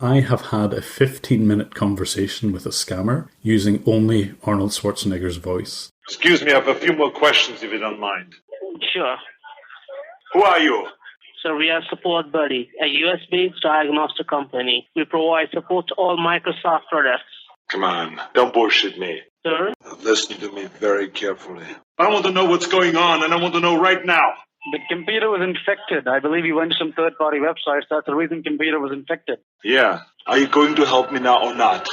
I have had a 15-minute conversation with a scammer using only Arnold Schwarzenegger's voice. Excuse me, I have a few more questions if you don't mind. Sure. Who are you? So we are Support Buddy, a US-based diagnostic company. We provide support to all Microsoft products. Come on, don't bullshit me. Sir? Listen to me very carefully. I want to know what's going on, and I want to know right now. The computer was infected. I believe you went to some third-party websites. That's the reason the computer was infected. Yeah. Are you going to help me now or not?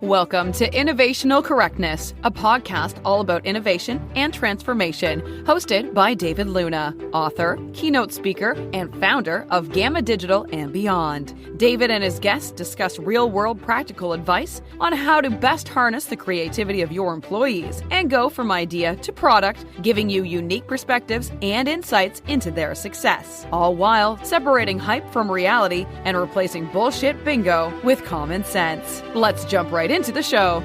Welcome to Innovational Correctness, a podcast all about innovation and transformation, hosted by David Luna, author, keynote speaker, and founder of Gamma Digital and Beyond. David and his guests discuss real-world practical advice on how to best harness the creativity of your employees and go from idea to product, giving you unique perspectives and insights into their success, all while separating hype from reality and replacing bullshit bingo with common sense. Let's jump right into the show.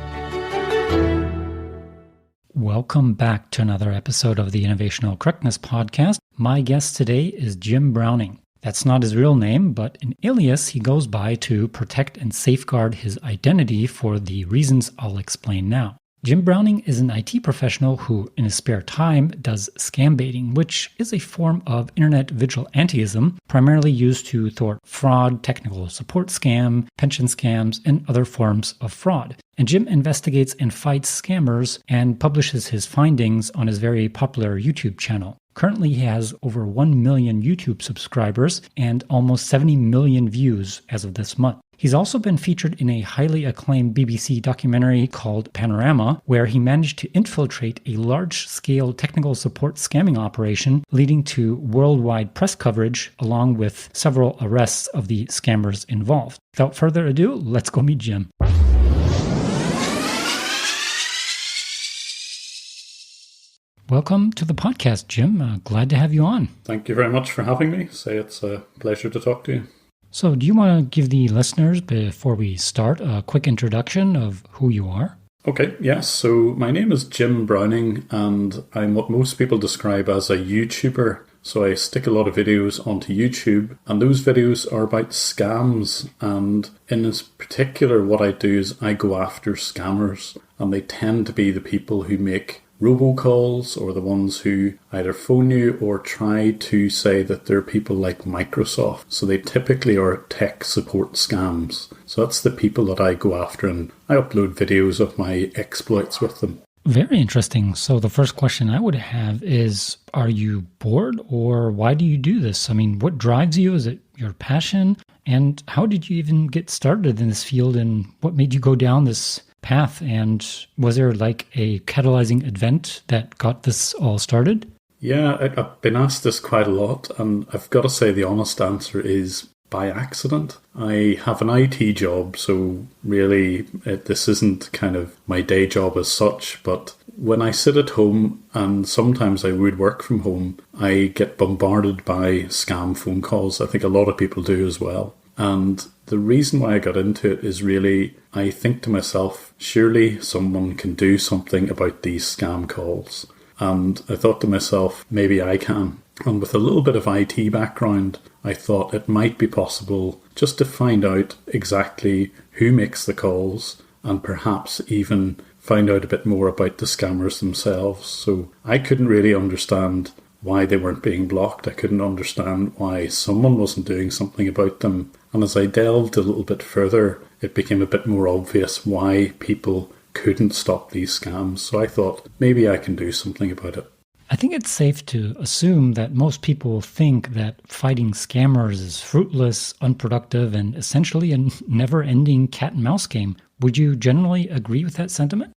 Welcome back to another episode of the Innovational Correctness Podcast. My guest today is Jim Browning. That's not his real name, but an alias he goes by to protect and safeguard his identity for the reasons I'll explain now. Jim Browning is an IT professional who, in his spare time, does scam baiting, which is a form of internet vigilantism primarily used to thwart fraud, technical support scam, pension scams, and other forms of fraud. And Jim investigates and fights scammers and publishes his findings on his very popular YouTube channel. Currently, he has over 1 million YouTube subscribers and almost 70 million views as of this month. He's also been featured in a highly acclaimed BBC documentary called Panorama, where he managed to infiltrate a large-scale technical support scamming operation, leading to worldwide press coverage, along with several arrests of the scammers involved. Without further ado, let's go meet Jim. Welcome to the podcast, Jim. Glad to have you on. Thank you very much for having me. It's a pleasure to talk to you. So do you want to give the listeners, before we start, a quick introduction of who you are? Okay, yes. So my name is Jim Browning, and I'm what most people describe as a YouTuber. So I stick a lot of videos onto YouTube, and those videos are about scams. And in this particular, what I do is I go after scammers, and they tend to be the people who make robocalls or the ones who either phone you or try to say that they're people like Microsoft. So they typically are tech support scams. So that's the people that I go after, and I upload videos of my exploits with them. Very interesting. So the first question I would have is, are you bored, or why do you do this? I mean, what drives you? Is it your passion? And how did you even get started in this field, and what made you go down this path? And was there like a catalyzing event that got this all started? Yeah, I've been asked this quite a lot, and I've got to say the honest answer is by accident. I have an IT job, so really this isn't kind of my day job as such, but when I sit at home, and sometimes I would work from home, I get bombarded by scam phone calls. I think a lot of people do as well. And the reason why I got into it is really, I think to myself, surely someone can do something about these scam calls. And I thought to myself, maybe I can. And with a little bit of IT background, I thought it might be possible just to find out exactly who makes the calls, and perhaps even find out a bit more about the scammers themselves. So I couldn't really understand why they weren't being blocked. I couldn't understand why someone wasn't doing something about them. And as I delved a little bit further, it became a bit more obvious why people couldn't stop these scams. So I thought, maybe I can do something about it. I think it's safe to assume that most people think that fighting scammers is fruitless, unproductive, and essentially a never-ending cat-and-mouse game. Would you generally agree with that sentiment?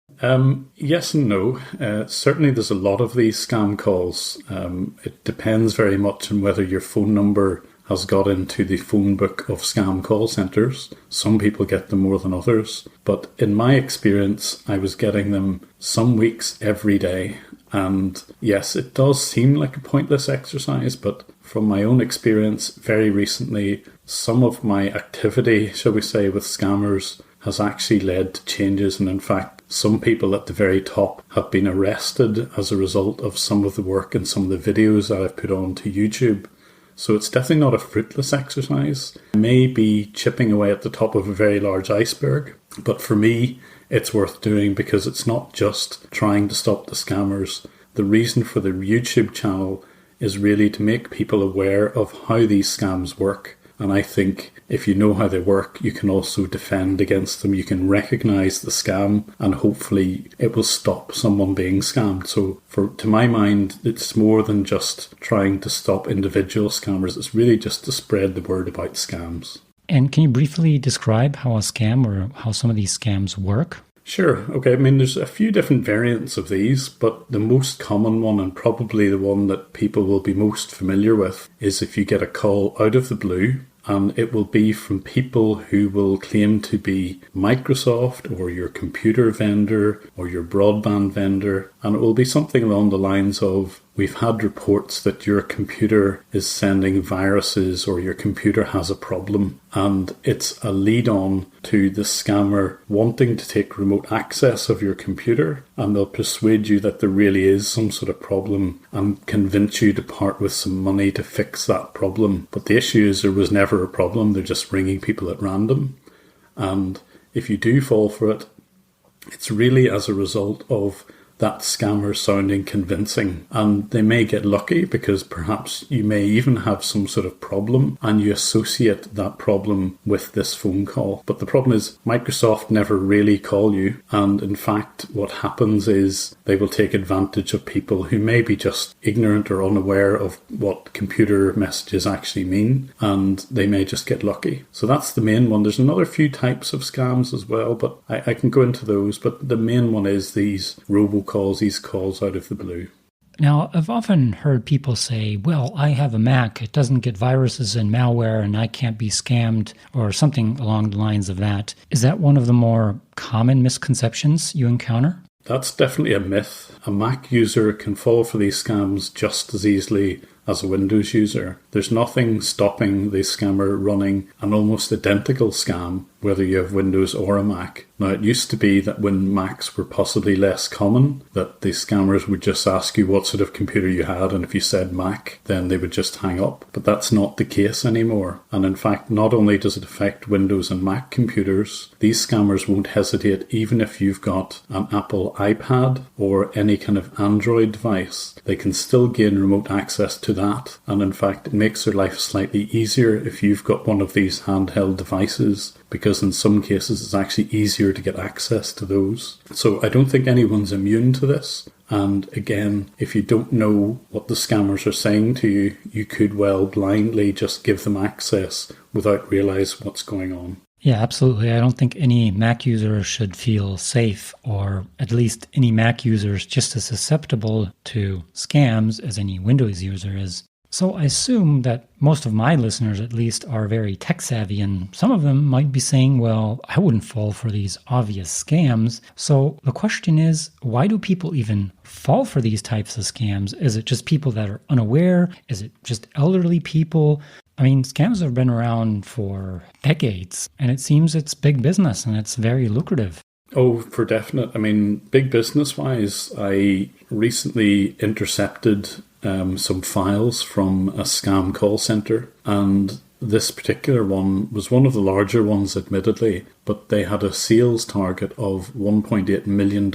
Yes and no. Certainly there's a lot of these scam calls. It depends very much on whether your phone number has got into the phone book of scam call centres. Some people get them more than others. But in my experience, I was getting them some weeks every day. And yes, it does seem like a pointless exercise, but from my own experience, very recently, some of my activity, shall we say, with scammers has actually led to changes. And in fact, some people at the very top have been arrested as a result of some of the work and some of the videos that I've put onto YouTube. So it's definitely not a fruitless exercise. It may be chipping away at the top of a very large iceberg, but for me, it's worth doing because it's not just trying to stop the scammers. The reason for the YouTube channel is really to make people aware of how these scams work. And I think if you know how they work, you can also defend against them. You can recognize the scam and hopefully it will stop someone being scammed. So to my mind, it's more than just trying to stop individual scammers. It's really just to spread the word about scams. And can you briefly describe how a scam or how some of these scams work? Sure. Okay. I mean, there's a few different variants of these, but the most common one and probably the one that people will be most familiar with is if you get a call out of the blue, and it will be from people who will claim to be Microsoft or your computer vendor or your broadband vendor. And it will be something along the lines of, we've had reports that your computer is sending viruses or your computer has a problem. And it's a lead on to the scammer wanting to take remote access of your computer. And they'll persuade you that there really is some sort of problem and convince you to part with some money to fix that problem. But the issue is there was never a problem. They're just ringing people at random. And if you do fall for it, it's really as a result of that scammer sounding convincing. And they may get lucky because perhaps you may even have some sort of problem and you associate that problem with this phone call. But the problem is Microsoft never really call you. And in fact, what happens is they will take advantage of people who may be just ignorant or unaware of what computer messages actually mean. And they may just get lucky. So that's the main one. There's another few types of scams as well, but I can go into those. But the main one is these robocalls, these calls out of the blue. Now, I've often heard people say, well, I have a Mac, it doesn't get viruses and malware, and I can't be scammed, or something along the lines of that. Is that one of the more common misconceptions you encounter? That's definitely a myth. A Mac user can fall for these scams just as easily as a Windows user. There's nothing stopping the scammer running an almost identical scam, whether you have Windows or a Mac. Now, it used to be that when Macs were possibly less common, that the scammers would just ask you what sort of computer you had, and if you said Mac, then they would just hang up. But that's not the case anymore. And in fact, not only does it affect Windows and Mac computers, these scammers won't hesitate even if you've got an Apple iPad or any kind of Android device. They can still gain remote access to that. And in fact, it makes their life slightly easier if you've got one of these handheld devices, because in some cases it's actually easier to get access to those. So I don't think anyone's immune to this. And again, if you don't know what the scammers are saying to you, you could well blindly just give them access without realize what's going on. Yeah, absolutely. I don't think any Mac user should feel safe, or at least any Mac user is just as susceptible to scams as any Windows user is. So I assume that most of my listeners, at least, are very tech savvy, and some of them might be saying, well, I wouldn't fall for these obvious scams. So the question is, why do people even fall for these types of scams? Is it just people that are unaware? Is it just elderly people? I mean, scams have been around for decades, and it seems it's big business and it's very lucrative. Oh, for definite. I mean, big business-wise, I recently intercepted some files from a scam call center, and this particular one was one of the larger ones, admittedly, but they had a sales target of $1.8 million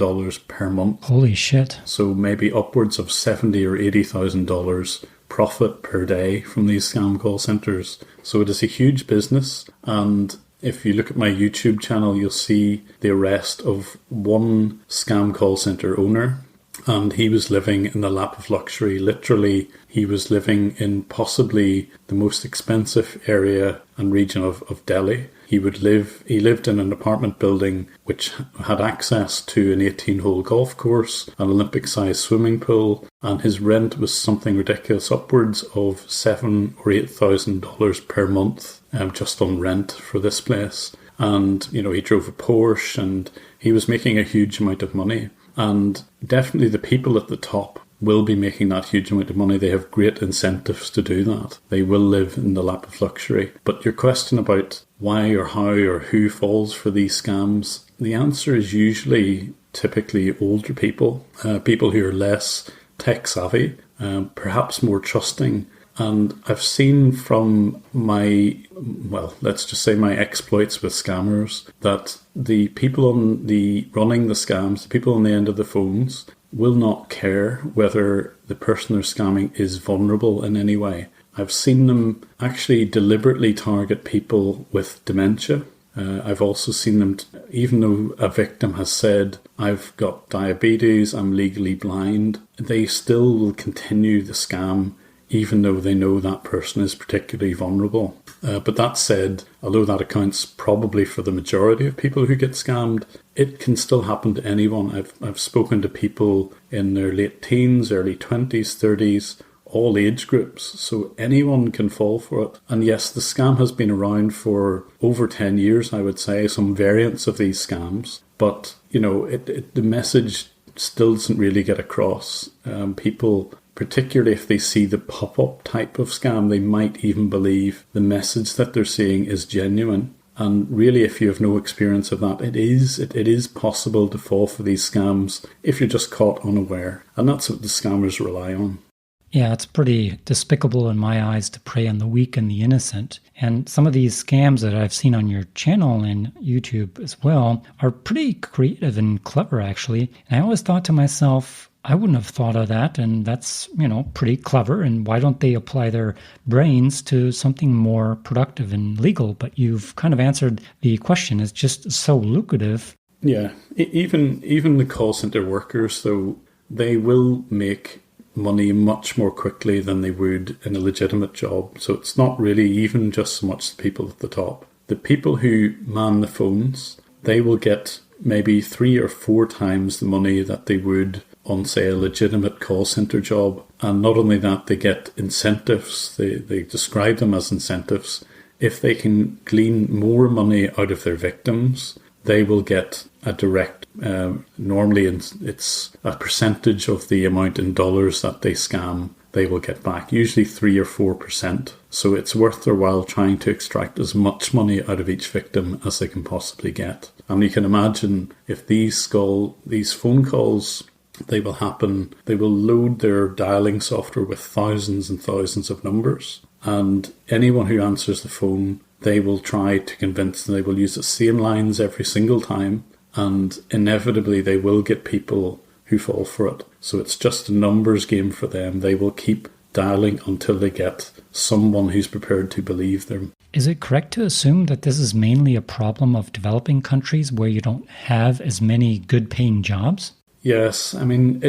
per month. Holy shit. So maybe upwards of $70,000 or $80,000 profit per day from these scam call centers. So it is a huge business, and if you look at my YouTube channel, you'll see the arrest of one scam call center owner. And he was living in the lap of luxury. Literally, he was living in possibly the most expensive area and region of Delhi. He lived in an apartment building which had access to an 18-hole golf course, an Olympic-sized swimming pool, and his rent was something ridiculous, upwards of $7,000 or $8,000 per month, just on rent for this place. And, you know, he drove a Porsche and he was making a huge amount of money. And definitely the people at the top will be making that huge amount of money. They have great incentives to do that. They will live in the lap of luxury. But your question about why or how or who falls for these scams, the answer is usually typically older people, people who are less tech savvy, perhaps more trusting. And I've seen from my, well, let's just say my exploits with scammers, that the people running the scams, the people on the end of the phones, will not care whether the person they're scamming is vulnerable in any way. I've seen them actually deliberately target people with dementia. I've also seen them, even though a victim has said, I've got diabetes, I'm legally blind, they still will continue the scam even though they know that person is particularly vulnerable. But that said, although that accounts probably for the majority of people who get scammed, it can still happen to anyone. I've spoken to people in their late teens, early 20s, 30s, all age groups, so anyone can fall for it. And yes, the scam has been around for over 10 years, I would say, some variants of these scams. But, you know, the message still doesn't really get across. People, particularly if they see the pop-up type of scam, they might even believe the message that they're seeing is genuine. And really, if you have no experience of that, it is possible to fall for these scams if you're just caught unaware. And that's what the scammers rely on. Yeah, it's pretty despicable in my eyes to prey on the weak and the innocent. And some of these scams that I've seen on your channel and YouTube as well are pretty creative and clever, actually. And I always thought to myself, I wouldn't have thought of that, and that's, you know, pretty clever, and why don't they apply their brains to something more productive and legal? But you've kind of answered the question. It's just so lucrative. Yeah, even the call center workers, though, they will make money much more quickly than they would in a legitimate job. So it's not really even just so much the people at the top. The people who man the phones, they will get maybe 3 or 4 times the money that they would on, say, a legitimate call center job. And not only that, they get incentives. They describe them as incentives. If they can glean more money out of their victims, they will get a direct, normally it's a percentage of the amount in dollars that they scam, they will get back, usually 3 or 4%. So it's worth their while trying to extract as much money out of each victim as they can possibly get. And you can imagine if these phone calls, they will happen, they will load their dialing software with thousands and thousands of numbers. And anyone who answers the phone, they will try to convince them, they will use the same lines every single time. And inevitably they will get people who fall for it. So it's just a numbers game for them. They will keep dialing until they get someone who's prepared to believe them. Is it correct to assume that this is mainly a problem of developing countries where you don't have as many good paying jobs? Yes, I mean,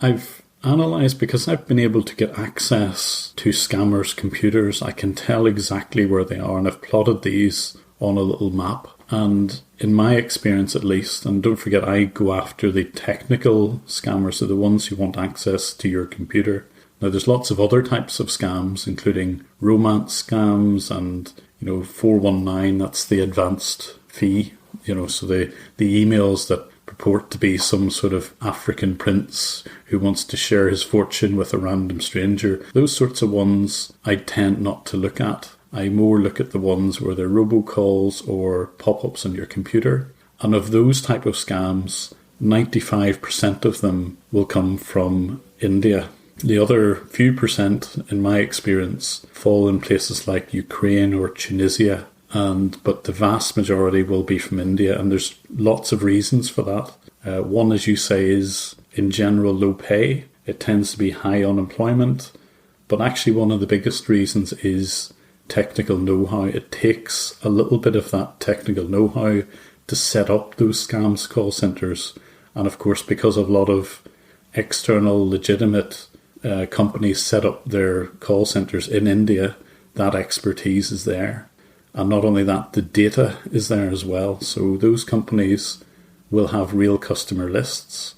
I've analysed, because I've been able to get access to scammers' computers, I can tell exactly where they are, and I've plotted these on a little map. And in my experience at least, and don't forget I go after the technical scammers, so the ones who want access to your computer. Now there's lots of other types of scams, including romance scams and, 419, that's the advanced fee, so the emails that purport to be some sort of African prince who wants to share his fortune with a random stranger. Those sorts of ones I tend not to look at. I more look at the ones where they're robocalls or pop-ups on your computer. And of those type of scams, 95% of them will come from India. The other few percent, in my experience, fall in places like Ukraine or Tunisia. But the vast majority will be from India, and there's lots of reasons for that. One, as you say, is in general low pay. It tends to be high unemployment. But actually one of the biggest reasons is technical know-how. It takes a little bit of that technical know-how to set up those scams call centres. And of course, because a lot of external legitimate companies set up their call centres in India, that expertise is there. And not only that, the data is there as well. So those companies will have real customer lists.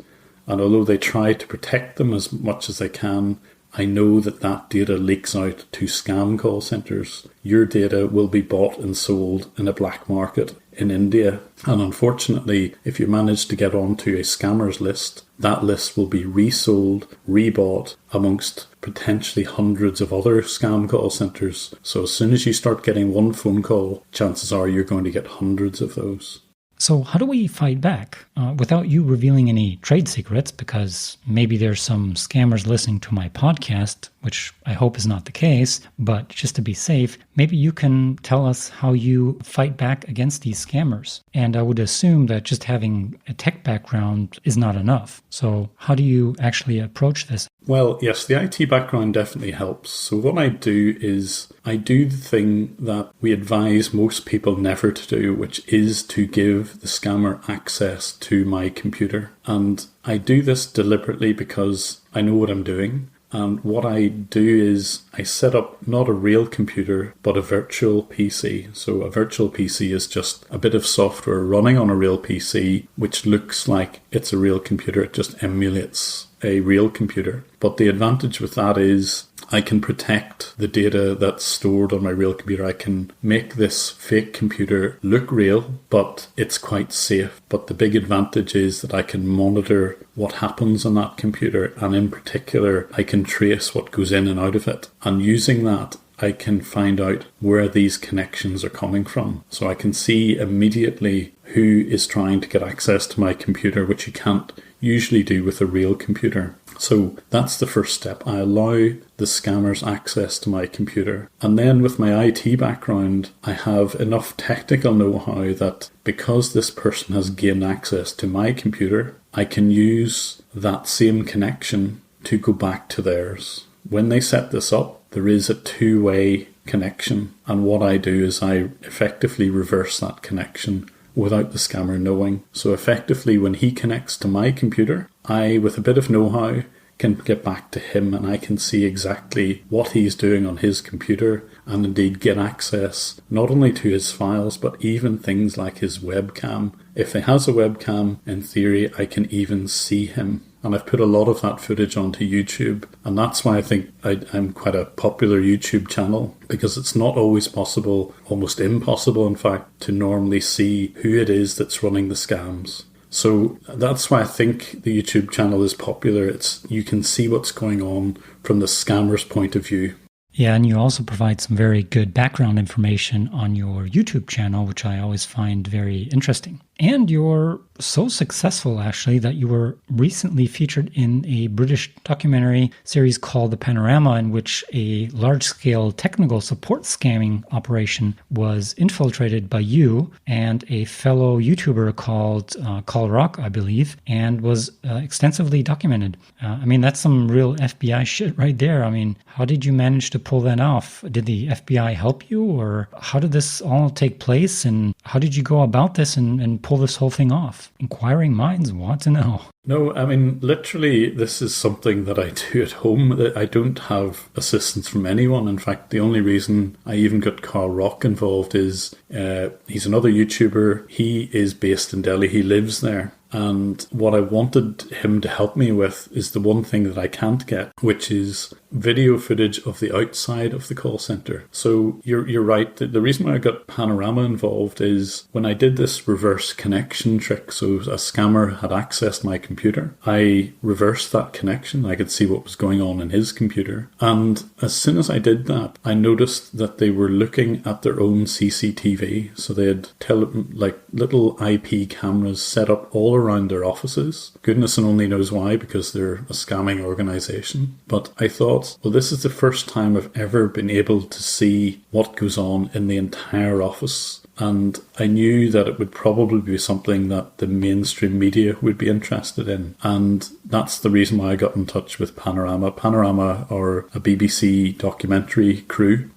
And although they try to protect them as much as they can, I know that data leaks out to scam call centres. Your data will be bought and sold in a black market in India. And unfortunately, if you manage to get onto a scammer's list, that list will be resold, rebought amongst potentially hundreds of other scam call centres. So as soon as you start getting one phone call, chances are you're going to get hundreds of those. So how do we fight back without you revealing any trade secrets? Because maybe there's some scammers listening to my podcast, which I hope is not the case. But just to be safe, maybe you can tell us how you fight back against these scammers. And I would assume that just having a tech background is not enough. So how do you actually approach this? Well, yes, the IT background definitely helps. So what I do is I do the thing that we advise most people never to do, which is to give the scammer access to my computer. And I do this deliberately because I know what I'm doing. And what I do is I set up not a real computer, but a virtual PC. So a virtual PC is just a bit of software running on a real PC, which looks like it's a real computer. It just emulates a real computer. But the advantage with that is I can protect the data that's stored on my real computer. I can make this fake computer look real, but it's quite safe. But the big advantage is that I can monitor what happens on that computer. And in particular, I can trace what goes in and out of it. And using that, I can find out where these connections are coming from. So I can see immediately who is trying to get access to my computer, which you can't usually do with a real computer. So that's the first step. I allow the scammers access to my computer. And then with my IT background, I have enough technical know-how that because this person has gained access to my computer, I can use that same connection to go back to theirs. When they set this up, there is a two-way connection. And what I do is I effectively reverse that connection without the scammer knowing. So effectively, when he connects to my computer, I, with a bit of know-how, can get back to him and I can see exactly what he's doing on his computer and indeed get access not only to his files, but even things like his webcam. If he has a webcam, in theory, I can even see him. And I've put a lot of that footage onto YouTube. And that's why I think I'm quite a popular YouTube channel, because it's not always possible, almost impossible, in fact, to normally see who it is that's running the scams. So that's why I think the YouTube channel is popular. You can see what's going on from the scammer's point of view. Yeah, and you also provide some very good background information on your YouTube channel, which I always find very interesting. And you're so successful, actually, that you were recently featured in a British documentary series called The Panorama, in which a large-scale technical support scamming operation was infiltrated by you and a fellow YouTuber called Call Rock, I believe, and was extensively documented. I mean, that's some real FBI shit right there. I mean, how did you manage to pull that off? Did the FBI help you, or how did this all take place, and how did you go about this and pull this whole thing off? Inquiring minds want to know. No, I mean, literally, this is something that I do at home. I don't have assistance from anyone. In fact, the only reason I even got Carl Rock involved is he's another YouTuber. He is based in Delhi. He lives there. And what I wanted him to help me with is the one thing that I can't get, which is video footage of the outside of the call center. So you're right. The reason why I got Panorama involved is when I did this reverse connection trick, so a scammer had accessed my computer, I reversed that connection. I could see what was going on in his computer. And as soon as I did that, I noticed that they were looking at their own CCTV. So they had little IP cameras set up all around their offices. Goodness and only knows why, because they're a scamming organization. But I thought, well, this is the first time I've ever been able to see what goes on in the entire office. And I knew that it would probably be something that the mainstream media would be interested in. And that's the reason why I got in touch with Panorama. Panorama are a BBC documentary crew.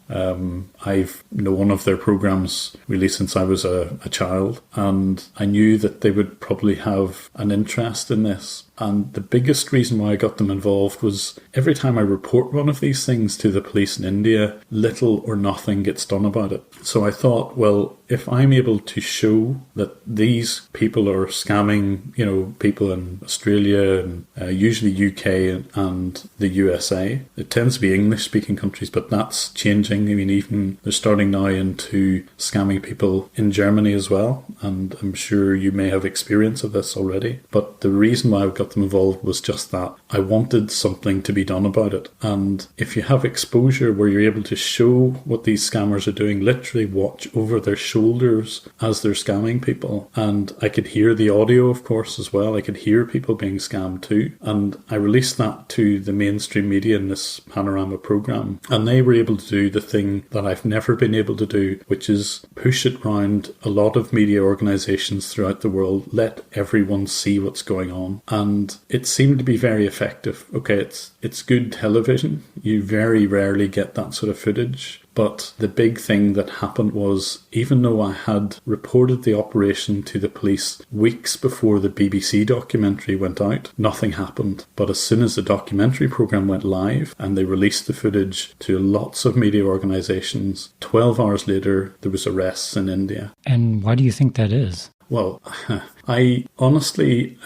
I've known one of their programs really since I was a child, and I knew that they would probably have an interest in this. And the biggest reason why I got them involved was every time I report one of these things to the police in India, little or nothing gets done about it. So I thought, well, if I'm able to show that these people are scamming, people in Australia and usually UK and the USA, it tends to be English-speaking countries, but that's changing. I mean, even they're starting now into scamming people in Germany as well, and I'm sure you may have experience of this already. But the reason why I got them involved was just that I wanted something to be done about it. And if you have exposure where you're able to show what these scammers are doing, literally watch over their shoulder shoulders as they're scamming people. And I could hear the audio, of course, as well. I could hear people being scammed too. And I released that to the mainstream media in this Panorama program. And they were able to do the thing that I've never been able to do, which is push it round a lot of media organizations throughout the world, let everyone see what's going on. And it seemed to be very effective. Okay, it's good television. You very rarely get that sort of footage. But the big thing that happened was, even though I had reported the operation to the police weeks before the BBC documentary went out, nothing happened. But as soon as the documentary programme went live and they released the footage to lots of media organisations, 12 hours later there was arrests in India. And why do you think that is? Well, I honestly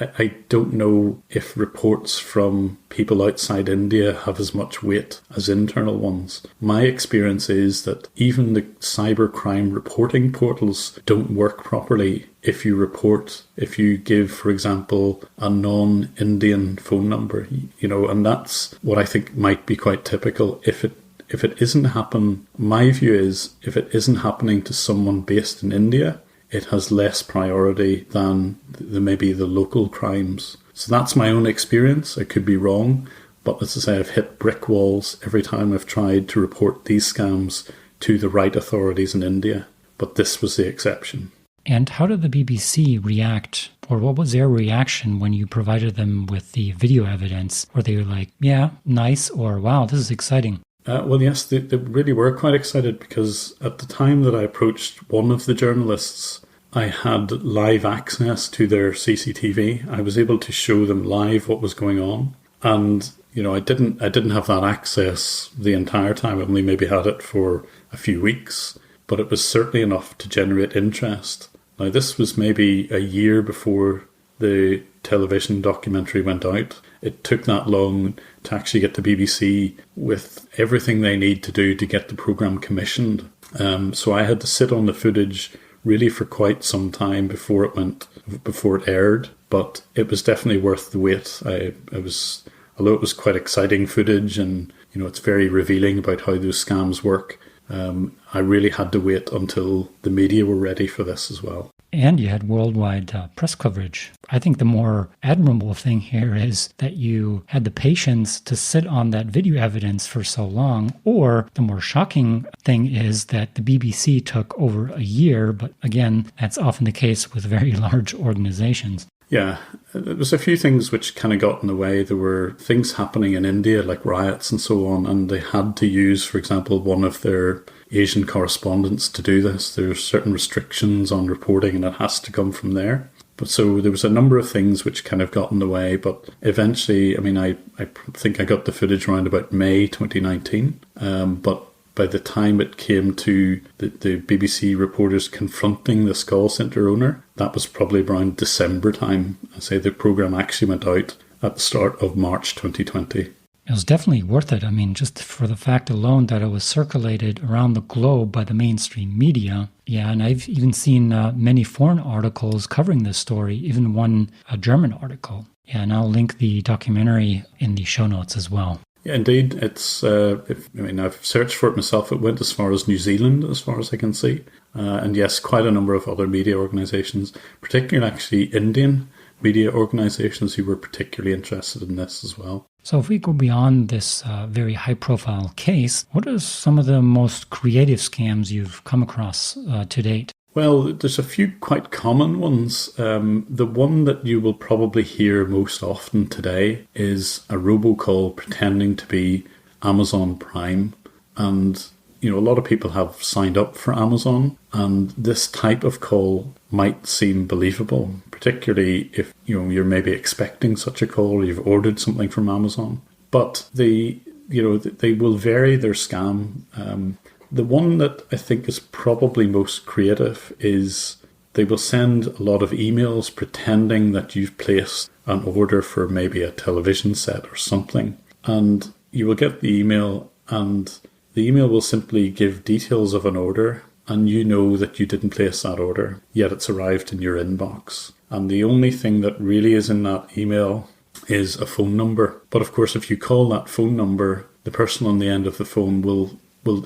don't know if reports from people outside India have as much weight as internal ones. My experience is that even the cybercrime reporting portals don't work properly if you give, for example, a non-Indian phone number, and that's what I think might be quite typical. If it isn't happening, my view is if it isn't happening to someone based in India, it has less priority than maybe the local crimes. So that's my own experience. I could be wrong, but as I say, I've hit brick walls every time I've tried to report these scams to the right authorities in India. But this was the exception. And how did the BBC react, or what was their reaction when you provided them with the video evidence? Were they like, yeah, nice, or wow, this is exciting? Well, yes, they really were quite excited, because at the time that I approached one of the journalists, I had live access to their CCTV. I was able to show them live what was going on. And, I didn't have that access the entire time. I only maybe had it for a few weeks, but it was certainly enough to generate interest. Now, this was maybe a year before the television documentary went out. It took that long to actually get the BBC with everything they need to do to get the programme commissioned. So I had to sit on the footage really for quite some time before it aired. But it was definitely worth the wait. Although it was quite exciting footage, and it's very revealing about how those scams work. I really had to wait until the media were ready for this as well. And you had worldwide press coverage. I think the more admirable thing here is that you had the patience to sit on that video evidence for so long, or the more shocking thing is that the BBC took over a year, but again, that's often the case with very large organizations. Yeah, there was a few things which kind of got in the way. There were things happening in India, like riots and so on, and they had to use, for example, one of their Asian correspondents to do this. There's certain restrictions on reporting, and it has to come from there. But so there was a number of things which kind of got in the way. But eventually, I think I got the footage around about May 2019. But by the time it came to the BBC reporters confronting this call centre owner, that was probably around December time. I say the programme actually went out at the start of March 2020. It was definitely worth it. Just for the fact alone that it was circulated around the globe by the mainstream media. Yeah, and I've even seen many foreign articles covering this story, even one German article. Yeah, and I'll link the documentary in the show notes as well. Yeah, indeed. It's. I've searched for it myself. It went as far as New Zealand, as far as I can see. And yes, quite a number of other media organisations, particularly actually Indian media organisations who were particularly interested in this as well. So if we go beyond this very high-profile case, what are some of the most creative scams you've come across to date? Well, there's a few quite common ones. The one that you will probably hear most often today is a robocall pretending to be Amazon Prime. And, a lot of people have signed up for Amazon, and this type of call might seem believable, particularly if, you're maybe expecting such a call, or you've ordered something from Amazon. But they will vary their scam. The one that I think is probably most creative is they will send a lot of emails pretending that you've placed an order for maybe a television set or something. And you will get the email, and the email will simply give details of an order, and you know that you didn't place that order, yet it's arrived in your inbox. And the only thing that really is in that email is a phone number. But of course, if you call that phone number, the person on the end of the phone will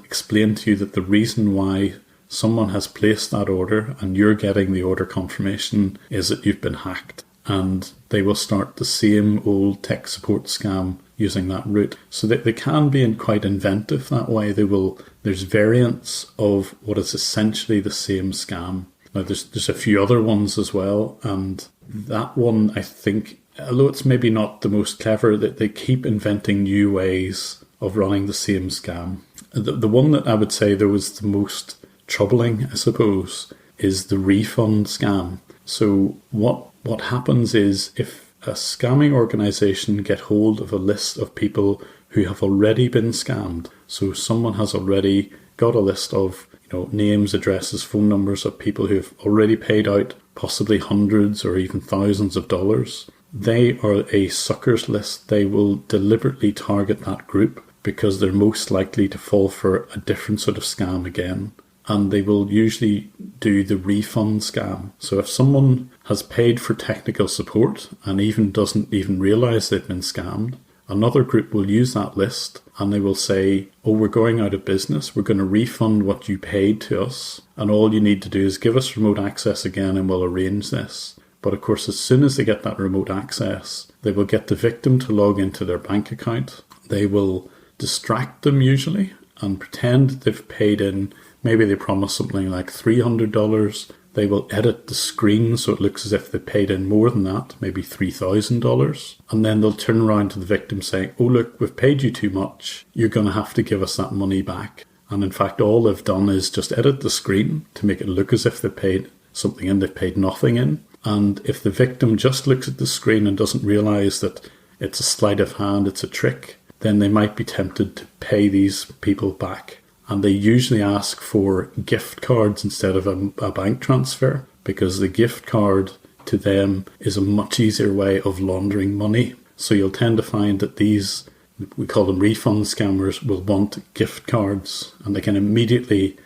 explain to you that the reason why someone has placed that order and you're getting the order confirmation is that you've been hacked. And they will start the same old tech support scam using that route. So they can be quite inventive that way. There's variants of what is essentially the same scam. Now there's a few other ones as well, and that one, I think, although it's maybe not the most clever, that they keep inventing new ways of running the same scam. The one that I would say there was the most troubling, I suppose, is the refund scam. So what happens is if a scamming organization get hold of a list of people who have already been scammed, so someone has already got a list of names, addresses, phone numbers of people who have already paid out possibly hundreds or even thousands of dollars, they are a suckers list. They will deliberately target that group because they're most likely to fall for a different sort of scam again. And they will usually do the refund scam. So if someone has paid for technical support and doesn't even realize they've been scammed, another group will use that list and they will say, oh, we're going out of business. We're going to refund what you paid to us. And all you need to do is give us remote access again and we'll arrange this. But of course, as soon as they get that remote access, they will get the victim to log into their bank account. They will distract them usually and pretend they've paid in. Maybe they promise something like $300. They will edit the screen so it looks as if they paid in more than that, maybe $3,000. And then they'll turn around to the victim saying, oh, look, we've paid you too much. You're going to have to give us that money back. And in fact, all they've done is just edit the screen to make it look as if they paid something in, they've paid nothing in. And if the victim just looks at the screen and doesn't realize that it's a sleight of hand, it's a trick, then they might be tempted to pay these people back. And they usually ask for gift cards instead of a bank transfer, because the gift card to them is a much easier way of laundering money. So you'll tend to find that these, we call them refund scammers, will want gift cards, and they can immediately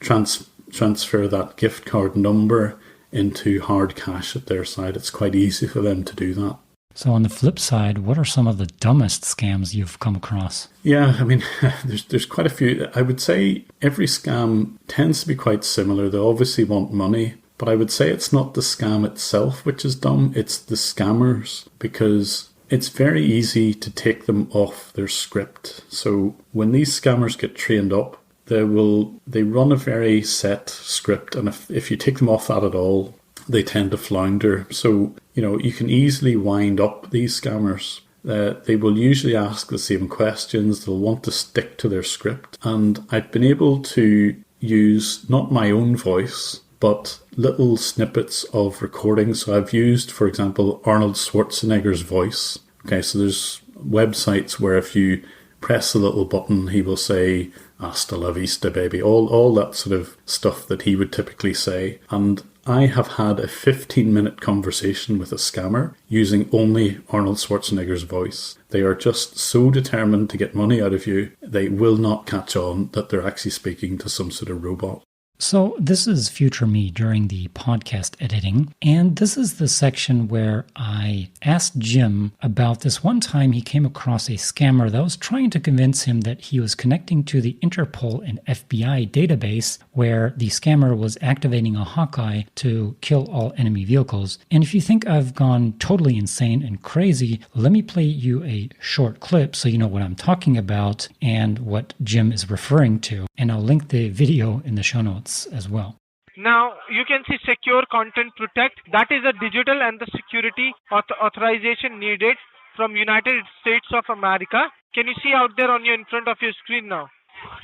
transfer that gift card number into hard cash at their side. It's quite easy for them to do that. So on the flip side, what are some of the dumbest scams you've come across? Yeah, I mean, there's quite a few. I would say every scam tends to be quite similar. They obviously want money, but I would say it's not the scam itself which is dumb, it's the scammers, because it's very easy to take them off their script. So when these scammers get trained up, they run a very set script, and if you take them off that at all, they tend to flounder. So, you can easily wind up these scammers. They will usually ask the same questions. They'll want to stick to their script. And I've been able to use not my own voice, but little snippets of recordings. So I've used, for example, Arnold Schwarzenegger's voice. Okay, so there's websites where if you press a little button, he will say, "Hasta la vista, baby," all that sort of stuff that he would typically say. And I have had a 15-minute conversation with a scammer using only Arnold Schwarzenegger's voice. They are just so determined to get money out of you, they will not catch on that they're actually speaking to some sort of robot. So this is future me during the podcast editing, and this is the section where I asked Jim about this one time he came across a scammer that was trying to convince him that he was connecting to the Interpol and FBI database, where the scammer was activating a Hawkeye to kill all enemy vehicles. And if you think I've gone totally insane and crazy, let me play you a short clip so you know what I'm talking about and what Jim is referring to. And I'll link the video in the show notes as well. Now you can see Secure Content Protect. That is a digital and the security authorization needed from United States of America. Can you see out there in front of your screen now?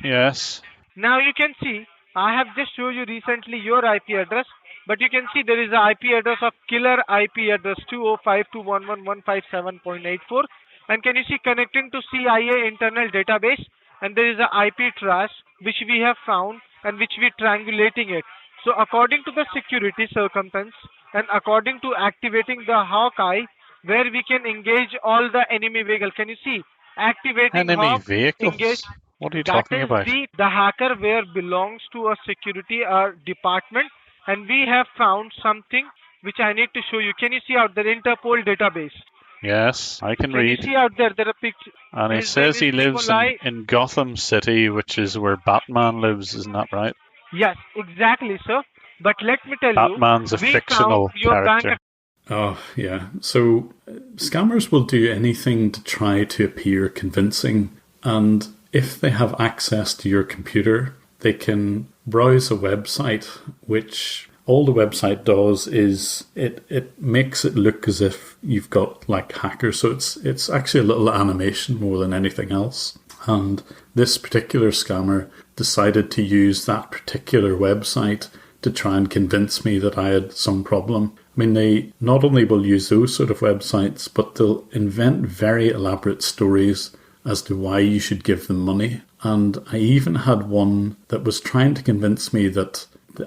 Yes. Now you can see I have just showed you recently your IP address, but you can see there is an IP address of killer IP address 205.211.157.84, and can you see connecting to CIA internal database, and there is an IP trace which we have found and which we triangulating it. So according to the security circumstance and according to activating the Hawkeye, where we can engage all the enemy vehicles. Can you see? Activating enemy vehicles? Engage. What are you talking about? The hacker where belongs to a security department, and we have found something which I need to show you. Can you see out there Interpol database? Yes, I can read. You see out there are pictures. And he says he lives in Gotham City, which is where Batman lives, isn't that right? Yes, exactly, sir. But let me tell you, Batman's a we fictional found your bank character. Oh, yeah. So scammers will do anything to try to appear convincing. And if they have access to your computer, they can browse a website, which all the website does is it makes it look as if you've got like hackers. So it's actually a little animation more than anything else. And this particular scammer decided to use that particular website to try and convince me that I had some problem. I mean, they not only will use those sort of websites, but they'll invent very elaborate stories as to why you should give them money. And I even had one that was trying to convince me that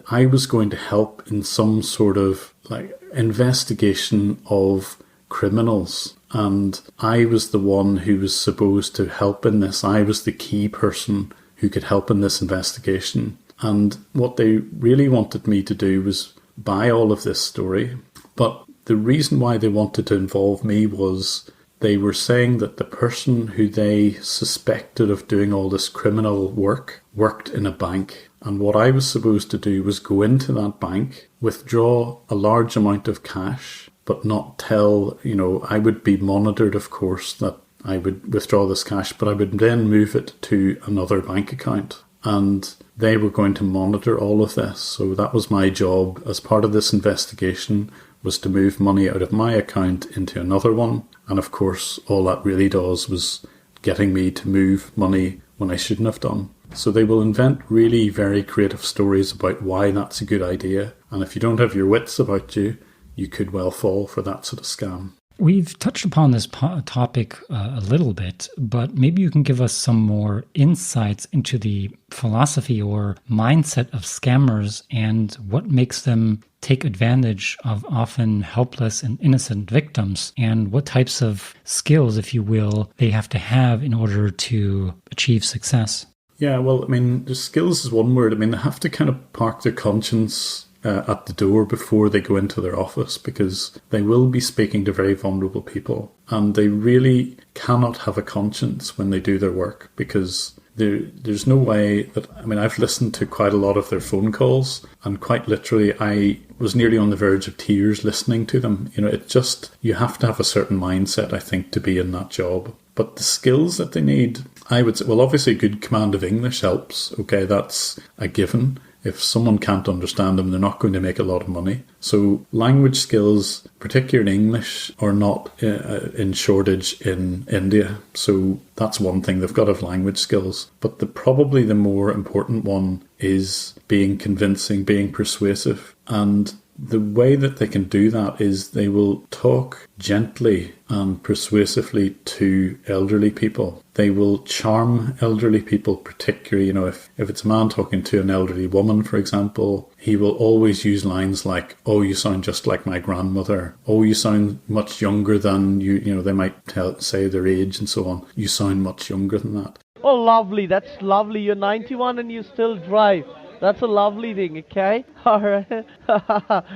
I was going to help in some sort of like investigation of criminals. And I was the one who was supposed to help in this. I was the key person who could help in this investigation. And what they really wanted me to do was buy all of this story. But the reason why they wanted to involve me was they were saying that the person who they suspected of doing all this criminal work worked in a bank. And what I was supposed to do was go into that bank, withdraw a large amount of cash, but not tell, I would be monitored, of course, that I would withdraw this cash, but I would then move it to another bank account. And they were going to monitor all of this. So that was my job as part of this investigation, was to move money out of my account into another one. And of course, all that really does was getting me to move money when I shouldn't have done. So they will invent really very creative stories about why that's a good idea. And if you don't have your wits about you, you could well fall for that sort of scam. We've touched upon this topic a little bit, but maybe you can give us some more insights into the philosophy or mindset of scammers and what makes them take advantage of often helpless and innocent victims, and what types of skills, if you will, they have to have in order to achieve success. Yeah, well, I mean, the skills is one word. I mean, they have to kind of park their conscience at the door before they go into their office, because they will be speaking to very vulnerable people, and they really cannot have a conscience when they do their work, because there's no way that, I mean, I've listened to quite a lot of their phone calls, and quite literally I was nearly on the verge of tears listening to them. It just, you have to have a certain mindset, I think, to be in that job. But the skills that they need, I would say, well, obviously good command of English helps. Okay, that's a given. If someone can't understand them, they're not going to make a lot of money. So language skills, particularly in English, are not in shortage in India. So that's one thing. They've got to have language skills. But probably the more important one is being convincing, being persuasive. And the way that they can do that is they will talk gently and persuasively to elderly people. They will charm elderly people, particularly, if it's a man talking to an elderly woman, for example, he will always use lines like, "Oh, you sound just like my grandmother. Oh, you sound much younger than you." They might say their age and so on. "You sound much younger than that." Oh, lovely. That's lovely. You're 91 and you still drive. That's a lovely thing, okay? All right.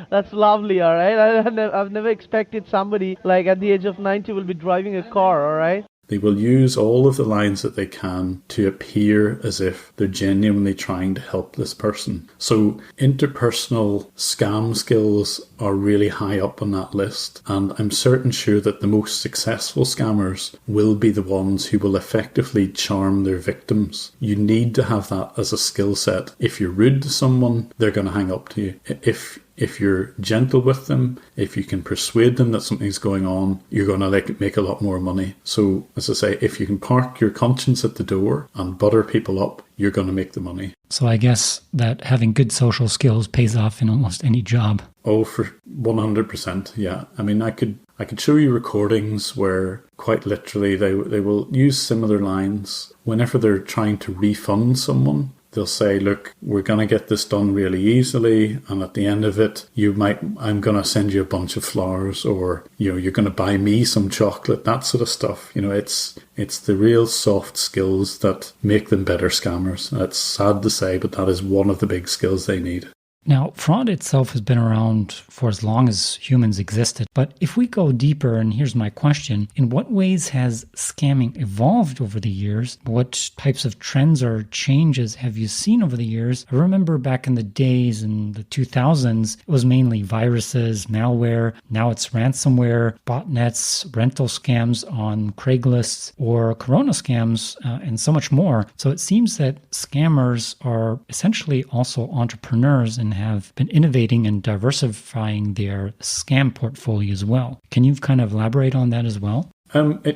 That's lovely, all right? I've never expected somebody, like, at the age of 90 will be driving a car, all right? They will use all of the lines that they can to appear as if they're genuinely trying to help this person. So interpersonal scam skills are really high up on that list. And I'm certain sure that the most successful scammers will be the ones who will effectively charm their victims. You need to have that as a skill set. If you're rude to someone, they're going to hang up to you. If you're gentle with them, if you can persuade them that something's going on, you're going to make a lot more money. So, as I say, if you can park your conscience at the door and butter people up, you're going to make the money. So I guess that having good social skills pays off in almost any job. Oh, for 100%, yeah. I mean, I could show you recordings where quite literally they will use similar lines whenever they're trying to refund someone. They'll say, "Look, we're going to get this done really easily, and at the end of it, I'm going to send you a bunch of flowers, or you're going to buy me some chocolate," that sort of stuff. It's the real soft skills that make them better scammers. It's sad to say, but that is one of the big skills they need. Now, fraud itself has been around for as long as humans existed. But if we go deeper, and here's my question, in what ways has scamming evolved over the years? What types of trends or changes have you seen over the years? I remember back in the days in the 2000s, it was mainly viruses, malware. Now it's ransomware, botnets, rental scams on Craigslist, or corona scams, and so much more. So it seems that scammers are essentially also entrepreneurs and have been innovating and diversifying their scam portfolio as well. Can you kind of elaborate on that as well?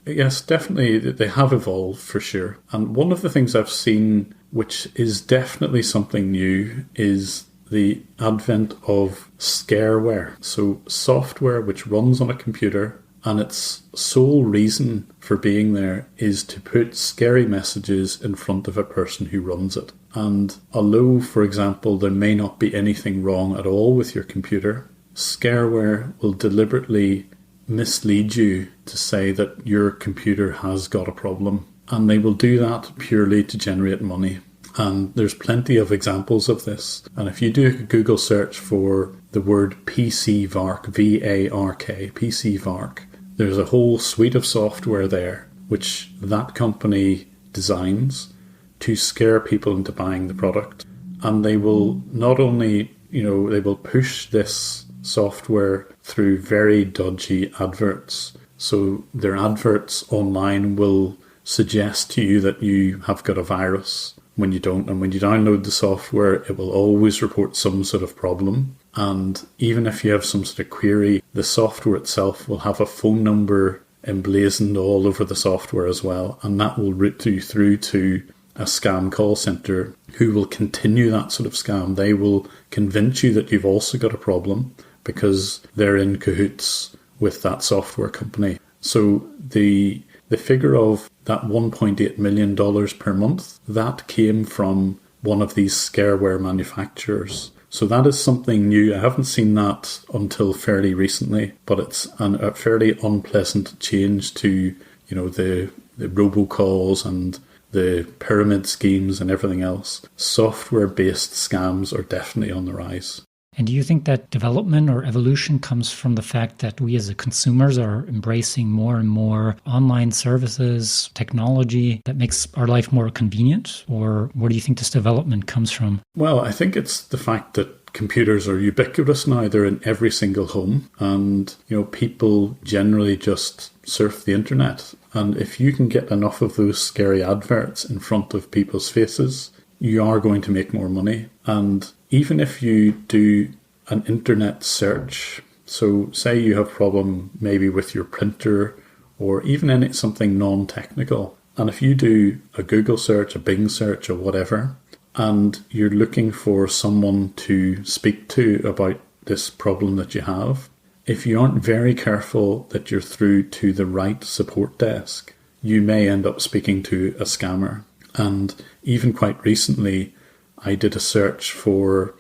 Yes, definitely. They have evolved for sure. And one of the things I've seen, which is definitely something new, is the advent of scareware. So software which runs on a computer, and its sole reason for being there is to put scary messages in front of a person who runs it. And although, for example, there may not be anything wrong at all with your computer, scareware will deliberately mislead you to say that your computer has got a problem. And they will do that purely to generate money. And there's plenty of examples of this. And if you do a Google search for the word PCVark, V-A-R-K, PCVark, there's a whole suite of software there which that company designs to scare people into buying the product. And they will not only, they will push this software through very dodgy adverts. So their adverts online will suggest to you that you have got a virus when you don't. And when you download the software, it will always report some sort of problem. And even if you have some sort of query, the software itself will have a phone number emblazoned all over the software as well. And that will route you through to a scam call center who will continue that sort of scam. They will convince you that you've also got a problem because they're in cahoots with that software company. So the figure of that $1.8 million per month, that came from one of these scareware manufacturers. So that is something new. I haven't seen that until fairly recently, but it's a fairly unpleasant change to, the robocalls and the pyramid schemes and everything else. Software-based scams are definitely on the rise. And do you think that development or evolution comes from the fact that we as consumers are embracing more and more online services, technology that makes our life more convenient? Or where do you think this development comes from? Well, I think it's the fact that computers are ubiquitous now. They're in every single home. And, people generally just surf the internet. And if you can get enough of those scary adverts in front of people's faces, you are going to make more money. And even if you do an internet search, so say you have a problem maybe with your printer or even something non-technical, and if you do a Google search, a Bing search or whatever, and you're looking for someone to speak to about this problem that you have, if you aren't very careful that you're through to the right support desk, you may end up speaking to a scammer. And even quite recently, I did a search for,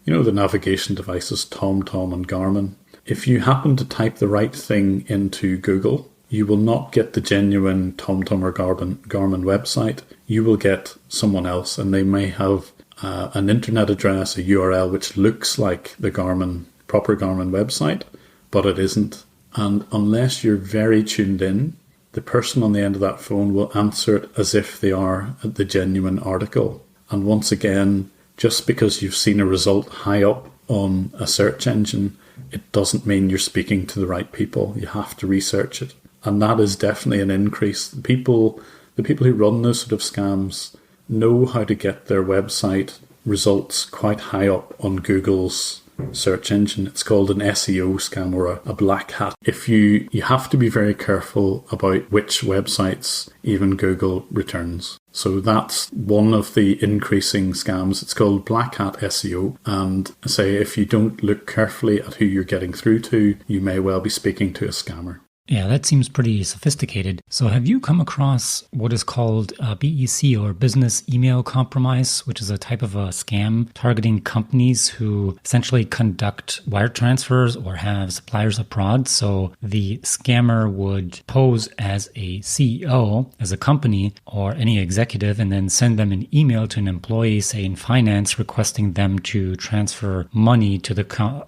the navigation devices TomTom and Garmin. If you happen to type the right thing into Google, you will not get the genuine TomTom or Garmin website. You will get someone else, and they may have an internet address, a URL, which looks like the proper Garmin website, but it isn't. And unless you're very tuned in, the person on the end of that phone will answer it as if they are the genuine article. And once again, just because you've seen a result high up on a search engine, it doesn't mean you're speaking to the right people. You have to research it. And that is definitely an increase. The people who run those sort of scams know how to get their website results quite high up on Google's search engine. It's called an SEO scam or a black hat. If you have to be very careful about which websites even Google returns. So that's one of the increasing scams. It's called black hat SEO. And say if you don't look carefully at who you're getting through to, you may well be speaking to a scammer. Yeah, that seems pretty sophisticated. So have you come across what is called BEC, or business email compromise, which is a type of a scam targeting companies who essentially conduct wire transfers or have suppliers abroad? So the scammer would pose as a CEO, as a company, or any executive, and then send them an email to an employee, say in finance, requesting them to transfer money to the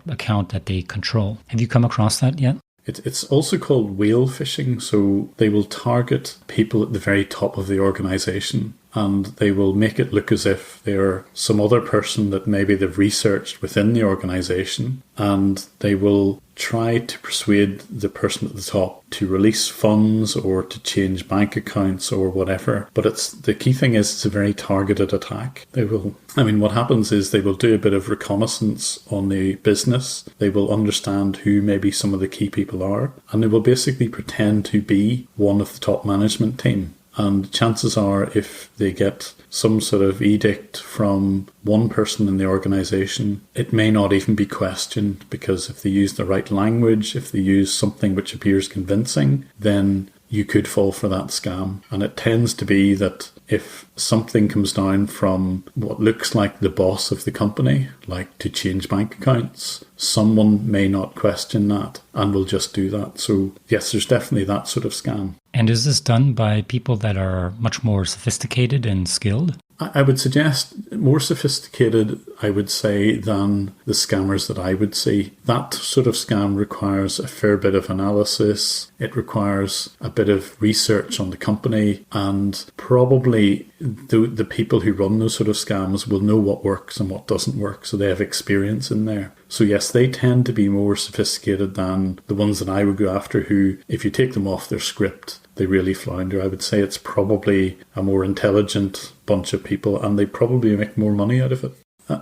account that they control. Have you come across that yet? It's also called whale phishing. So they will target people at the very top of the organization, and they will make it look as if they're some other person that maybe they've researched within the organization, and they will try to persuade the person at the top to release funds or to change bank accounts or whatever. But the key thing is it's a very targeted attack. What happens is they will do a bit of reconnaissance on the business. They will understand who maybe some of the key people are, and they will basically pretend to be one of the top management team. And chances are, if they get some sort of edict from one person in the organization, it may not even be questioned, because if they use the right language, if they use something which appears convincing, then you could fall for that scam. And it tends to be that if something comes down from what looks like the boss of the company, like to change bank accounts, someone may not question that and will just do that. So yes, there's definitely that sort of scam. And is this done by people that are much more sophisticated and skilled? I would suggest more sophisticated, I would say, than the scammers that I would see. That sort of scam requires a fair bit of analysis. It requires a bit of research on the company, and probably the people who run those sort of scams will know what works and what doesn't work, so they have experience in there. So yes, they tend to be more sophisticated than the ones that I would go after, who, if you take them off their script, they really flounder. I would say it's probably a more intelligent bunch of people, and they probably make more money out of it.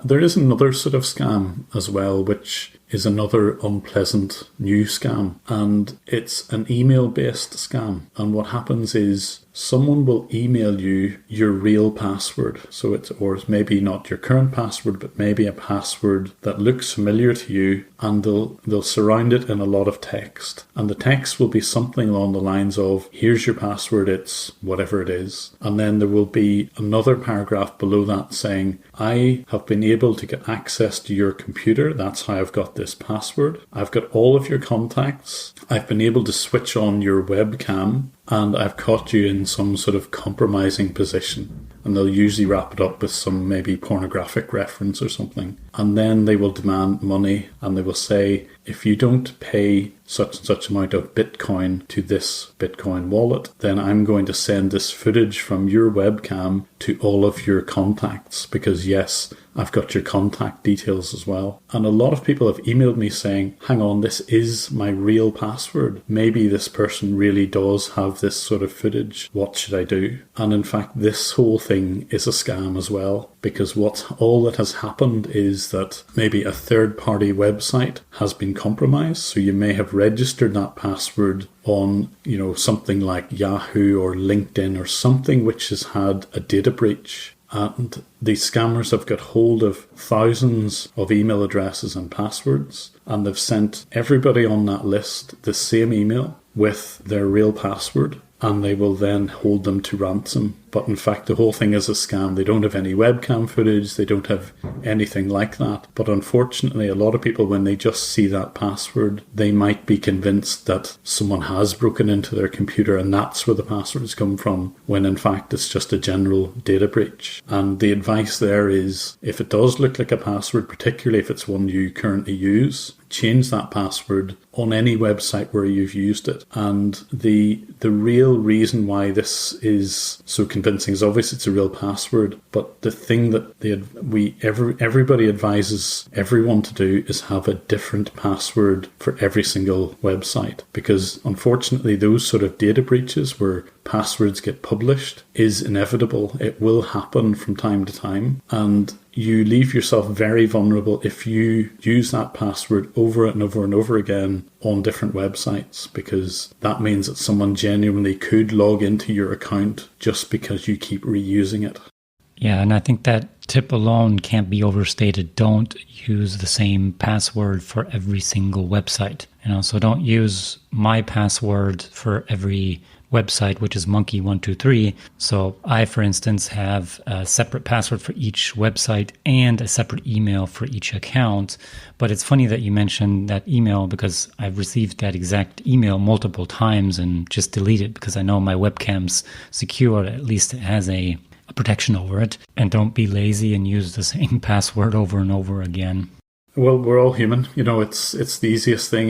There is another sort of scam as well, which is another unpleasant new scam, and it's an email-based scam. And what happens is someone will email you your real password. So it's maybe not your current password, but maybe a password that looks familiar to you, and they'll surround it in a lot of text. And the text will be something along the lines of, here's your password, it's whatever it is. And then there will be another paragraph below that saying, I have been able to get access to your computer. That's how I've got this password. I've got all of your contacts. I've been able to switch on your webcam, and I've caught you in some sort of compromising position. And they'll usually wrap it up with some maybe pornographic reference or something. And then they will demand money, and they will say, if you don't pay such and such amount of Bitcoin to this Bitcoin wallet, then I'm going to send this footage from your webcam to all of your contacts, because yes, I've got your contact details as well. And a lot of people have emailed me saying, hang on, this is my real password. Maybe this person really does have this sort of footage. What should I do? And in fact, this whole thing is a scam as well, because all that has happened is that maybe a third-party website has been compromised. So you may have registered that password on, something like Yahoo or LinkedIn or something which has had a data breach. And these scammers have got hold of thousands of email addresses and passwords, and they've sent everybody on that list the same email with their real password, and they will then hold them to ransom. But in fact, the whole thing is a scam. They don't have any webcam footage. They don't have anything like that. But unfortunately, a lot of people, when they just see that password, they might be convinced that someone has broken into their computer and that's where the passwords come from, when in fact it's just a general data breach. And the advice there is, if it does look like a password, particularly if it's one you currently use, change that password on any website where you've used it. And the real reason why this is so convincing is obviously it's a real password, but the thing that everybody advises everyone to do is have a different password for every single website, because unfortunately those sort of data breaches where passwords get published is inevitable. It will happen from time to time, and you leave yourself very vulnerable if you use that password over and over and over again on different websites, because that means that someone genuinely could log into your account just because you keep reusing it. Yeah, and I think that tip alone can't be overstated. Don't use the same password for every single website. So don't use my password for every website, which is monkey123. So I, for instance, have a separate password for each website and a separate email for each account. But it's funny that you mentioned that email, because I've received that exact email multiple times and just delete it because I know my webcam's secure. At least it has a protection over it. And don't be lazy and use the same password over and over again. Well, we're all human. It's the easiest thing.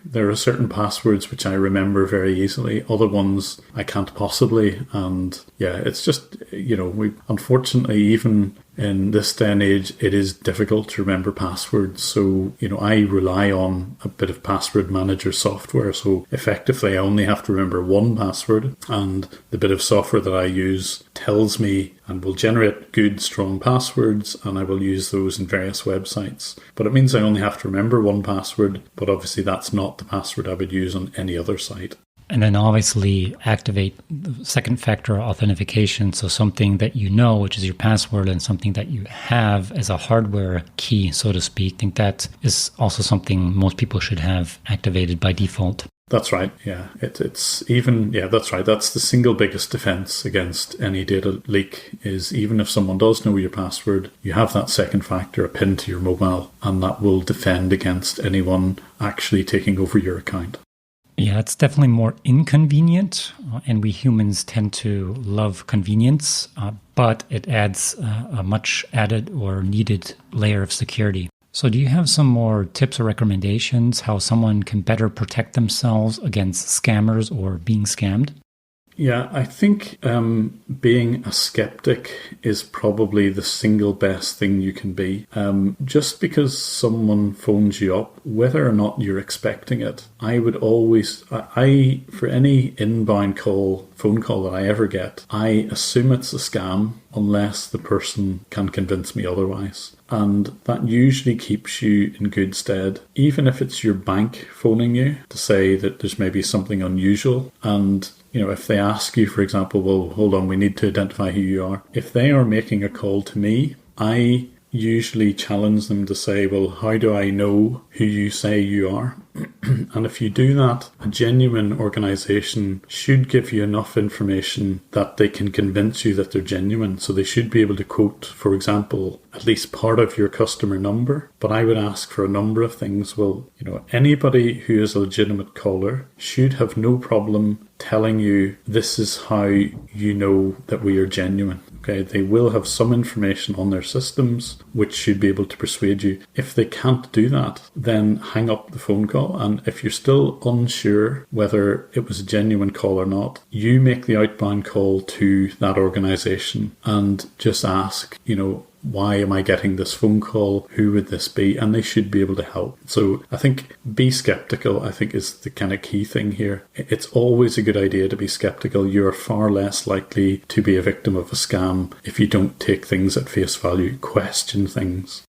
There are certain passwords which I remember very easily. Other ones I can't possibly. And yeah, it's just, we unfortunately, even in this day and age, it is difficult to remember passwords. So, I rely on a bit of password manager software. So effectively, I only have to remember one password, and the bit of software that I use tells me and will generate good, strong passwords, and I will use those in various websites. But it means I only have to remember one password, but obviously that's not the password I would use on any other site. And then obviously activate the second factor authentication. So something that which is your password, and something that you have as a hardware key, so to speak. I think that is also something most people should have activated by default. That's right, yeah. That's right. That's the single biggest defense against any data leak, is even if someone does know your password, you have that second factor, a PIN to your mobile, and that will defend against anyone actually taking over your account. Yeah, it's definitely more inconvenient, and we humans tend to love convenience, but it adds a much added or needed layer of security. So do you have some more tips or recommendations how someone can better protect themselves against scammers or being scammed? Yeah, I think being a skeptic is probably the single best thing you can be. Just because someone phones you up, whether or not you're expecting it, I would always, for any inbound phone call that I ever get, I assume it's a scam unless the person can convince me otherwise. And that usually keeps you in good stead, even if it's your bank phoning you to say that there's maybe something unusual. And if they ask you, for example, well, hold on, we need to identify who you are. If they are making a call to me, I usually challenge them to say, well, how do I know who you say you are? And if you do that, a genuine organization should give you enough information that they can convince you that they're genuine. So they should be able to quote, for example, at least part of your customer number. But I would ask for a number of things. Well, anybody who is a legitimate caller should have no problem telling you this is how you know that we are genuine. Okay, they will have some information on their systems which should be able to persuade you. If they can't do that, then hang up the phone call. And if you're still unsure whether it was a genuine call or not, you make the outbound call to that organization and just ask, why am I getting this phone call? Who would this be? And they should be able to help. So I think be skeptical, I think, is the kind of key thing here. It's always a good idea to be skeptical. You're far less likely to be a victim of a scam if you don't take things at face value, question things.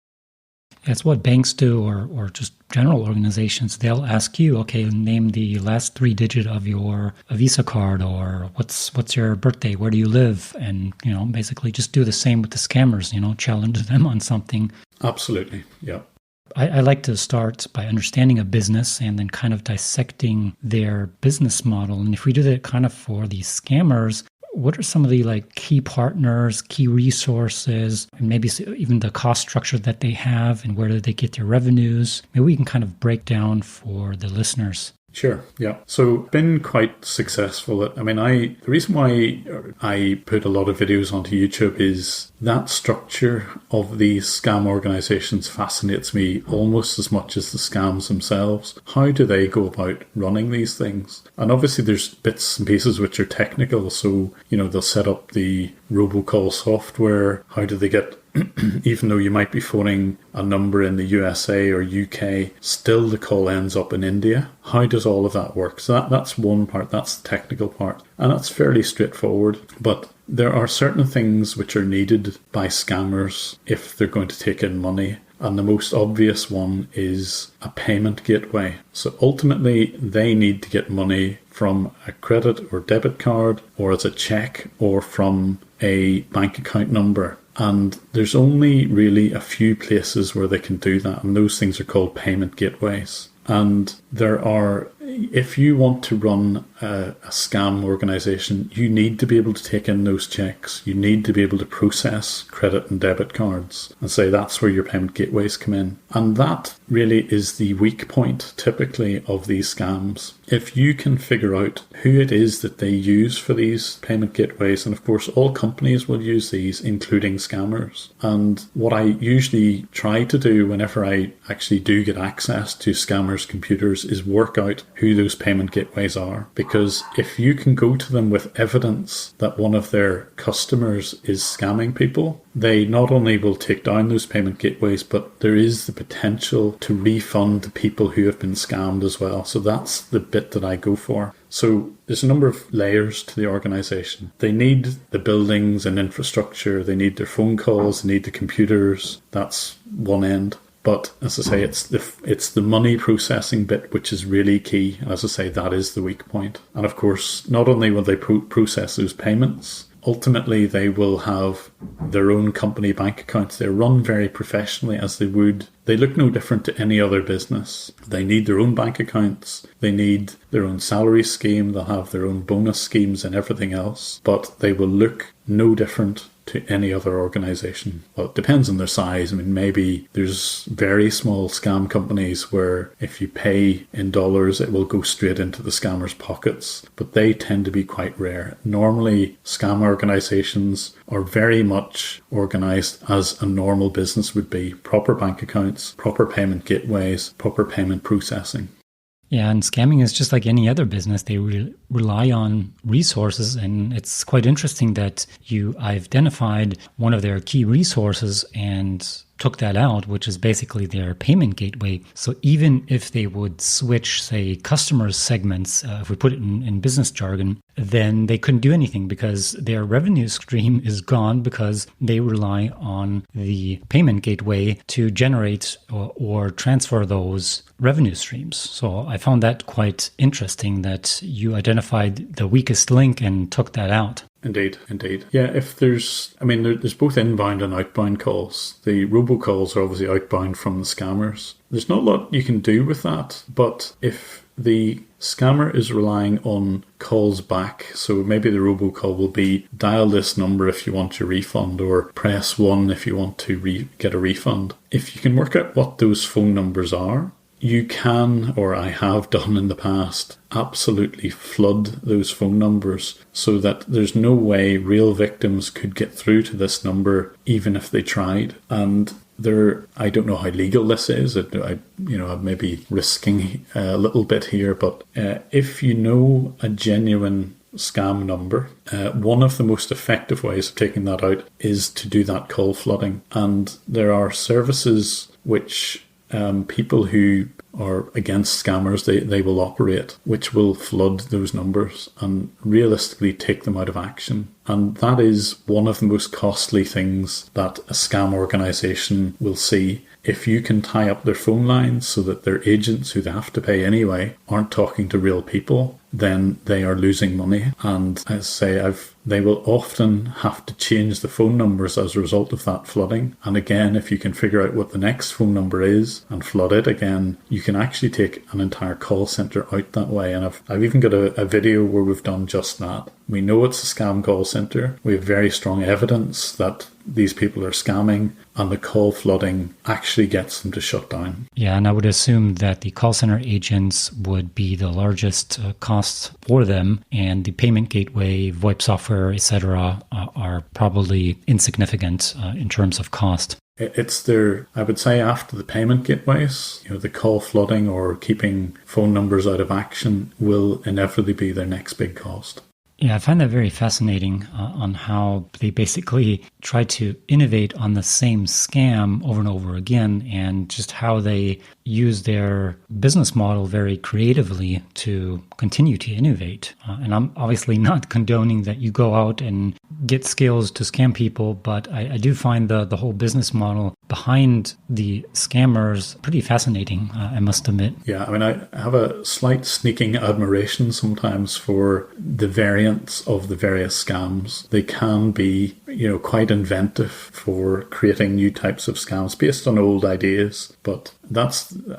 That's what banks do, or just general organizations. They'll ask you, okay, name the last 3 digits of your Visa card, or what's your birthday, where do you live? And, basically just do the same with the scammers, challenge them on something. Absolutely, yeah. I like to start by understanding a business and then kind of dissecting their business model. And if we do that kind of for these scammers, what are some of the key partners, key resources, and maybe even the cost structure that they have, and where do they get their revenues? Maybe we can kind of break down for the listeners. Sure, yeah. So been quite successful. The reason why I put a lot of videos onto YouTube is that structure of these scam organizations fascinates me almost as much as the scams themselves. How do they go about running these things? And obviously there's bits and pieces which are technical. So, they'll set up the robocall software. How do they get even though you might be phoning a number in the USA or UK, still the call ends up in India. How does all of that work? So that's one part, that's the technical part. And that's fairly straightforward. But there are certain things which are needed by scammers if they're going to take in money. And the most obvious one is a payment gateway. So ultimately, they need to get money from a credit or debit card, or as a check, or from a bank account number. And there's only really a few places where they can do that, and those things are called payment gateways. And there are, if you want to run a scam organization, you need to be able to take in those checks. You need to be able to process credit and debit cards and say that's where your payment gateways come in. And that really is the weak point, typically, of these scams. If you can figure out who it is that they use for these payment gateways, and of course all companies will use these, including scammers. And what I usually try to do whenever I actually do get access to scammers' computers is work out who those payment gateways are. Because if you can go to them with evidence that one of their customers is scamming people, they not only will take down those payment gateways, but there is the potential to refund the people who have been scammed as well. So that's the bit that I go for. So there's a number of layers to the organization. They need the buildings and infrastructure. They need their phone calls. They need the computers. That's one end. But as I say, it's the money processing bit which is really key. As I say, that is the weak point. And of course, not only will they process those payments, ultimately they will have their own company bank accounts. They're run very professionally, as they would. They look no different to any other business. They need their own bank accounts. They need their own salary scheme. They'll have their own bonus schemes and everything else. But they will look no different to any other organization. Well, it depends on their size. I mean, maybe there's very small scam companies where if you pay in dollars, it will go straight into the scammer's pockets, but they tend to be quite rare. Normally, scam organizations are very much organized as a normal business would be. Proper bank accounts, proper payment gateways, proper payment processing. Yeah, and scamming is just like any other business. They rely on resources, and it's quite interesting that you identified one of their key resources and took that out, which is basically their payment gateway. So even if they would switch, say, customer segments, if we put it in business jargon, then they couldn't do anything because their revenue stream is gone because they rely on the payment gateway to generate or transfer those revenue streams. So I found that quite interesting that you identified the weakest link and took that out. Indeed. Yeah, there's both inbound and outbound calls. The robocalls are obviously outbound from the scammers. There's not a lot you can do with that, but if the scammer is relying on calls back, so maybe the robocall will be dial this number if you want your refund, or press 1 if you want to get a refund. If you can work out what those phone numbers are, you can, or I have done in the past, absolutely flood those phone numbers so that there's no way real victims could get through to this number even if they tried. And I don't know how legal this is. I may be risking a little bit here, but if you know a genuine scam number, one of the most effective ways of taking that out is to do that call flooding. And there are services which people who are against scammers, they will operate, which will flood those numbers and realistically take them out of action. And that is one of the most costly things that a scam organization will see. If you can tie up their phone lines so that their agents, who they have to pay anyway, aren't talking to real people, then they are losing money. And as I say, they will often have to change the phone numbers as a result of that flooding. And again, if you can figure out what the next phone number is and flood it again, you can actually take an entire call center out that way. And I've even got a video where we've done just that. We know it's a scam call center. We have very strong evidence that these people are scamming, and the call flooding actually gets them to shut down. Yeah, and I would assume that the call center agents would be the largest cost for them, and the payment gateway, VoIP software, etc., are probably insignificant in terms of cost. It's I would say after the payment gateways, the call flooding or keeping phone numbers out of action will inevitably be their next big cost. Yeah, I find that very fascinating on how they basically try to innovate on the same scam over and over again, and just how they use their business model very creatively to continue to innovate. And I'm obviously not condoning that you go out and get skills to scam people, but I do find the whole business model behind the scammers pretty fascinating, I must admit. Yeah, I mean, I have a slight sneaking admiration sometimes for the variants of the various scams. They can be, quite inventive for creating new types of scams based on old ideas. But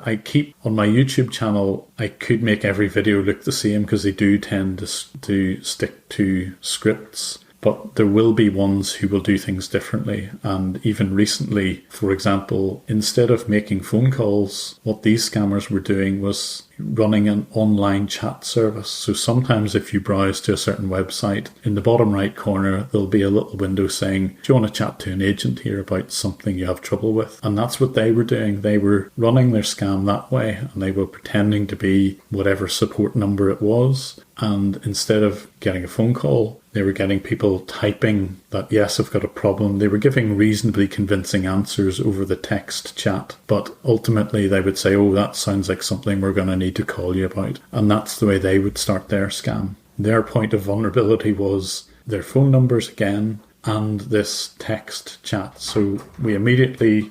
I keep on my YouTube channel, I could make every video look the same because they do tend to stick to scripts. But there will be ones who will do things differently. And even recently, for example, instead of making phone calls, what these scammers were doing was running an online chat service. So sometimes if you browse to a certain website, in the bottom right corner, there'll be a little window saying, do you want to chat to an agent here about something you have trouble with? And that's what they were doing. They were running their scam that way, and they were pretending to be whatever support number it was. And instead of getting a phone call, they were getting people typing that, yes, I've got a problem. They were giving reasonably convincing answers over the text chat. But ultimately, they would say, oh, that sounds like something we're going to need to call you about. And that's the way they would start their scam. Their point of vulnerability was their phone numbers again and this text chat. So we immediately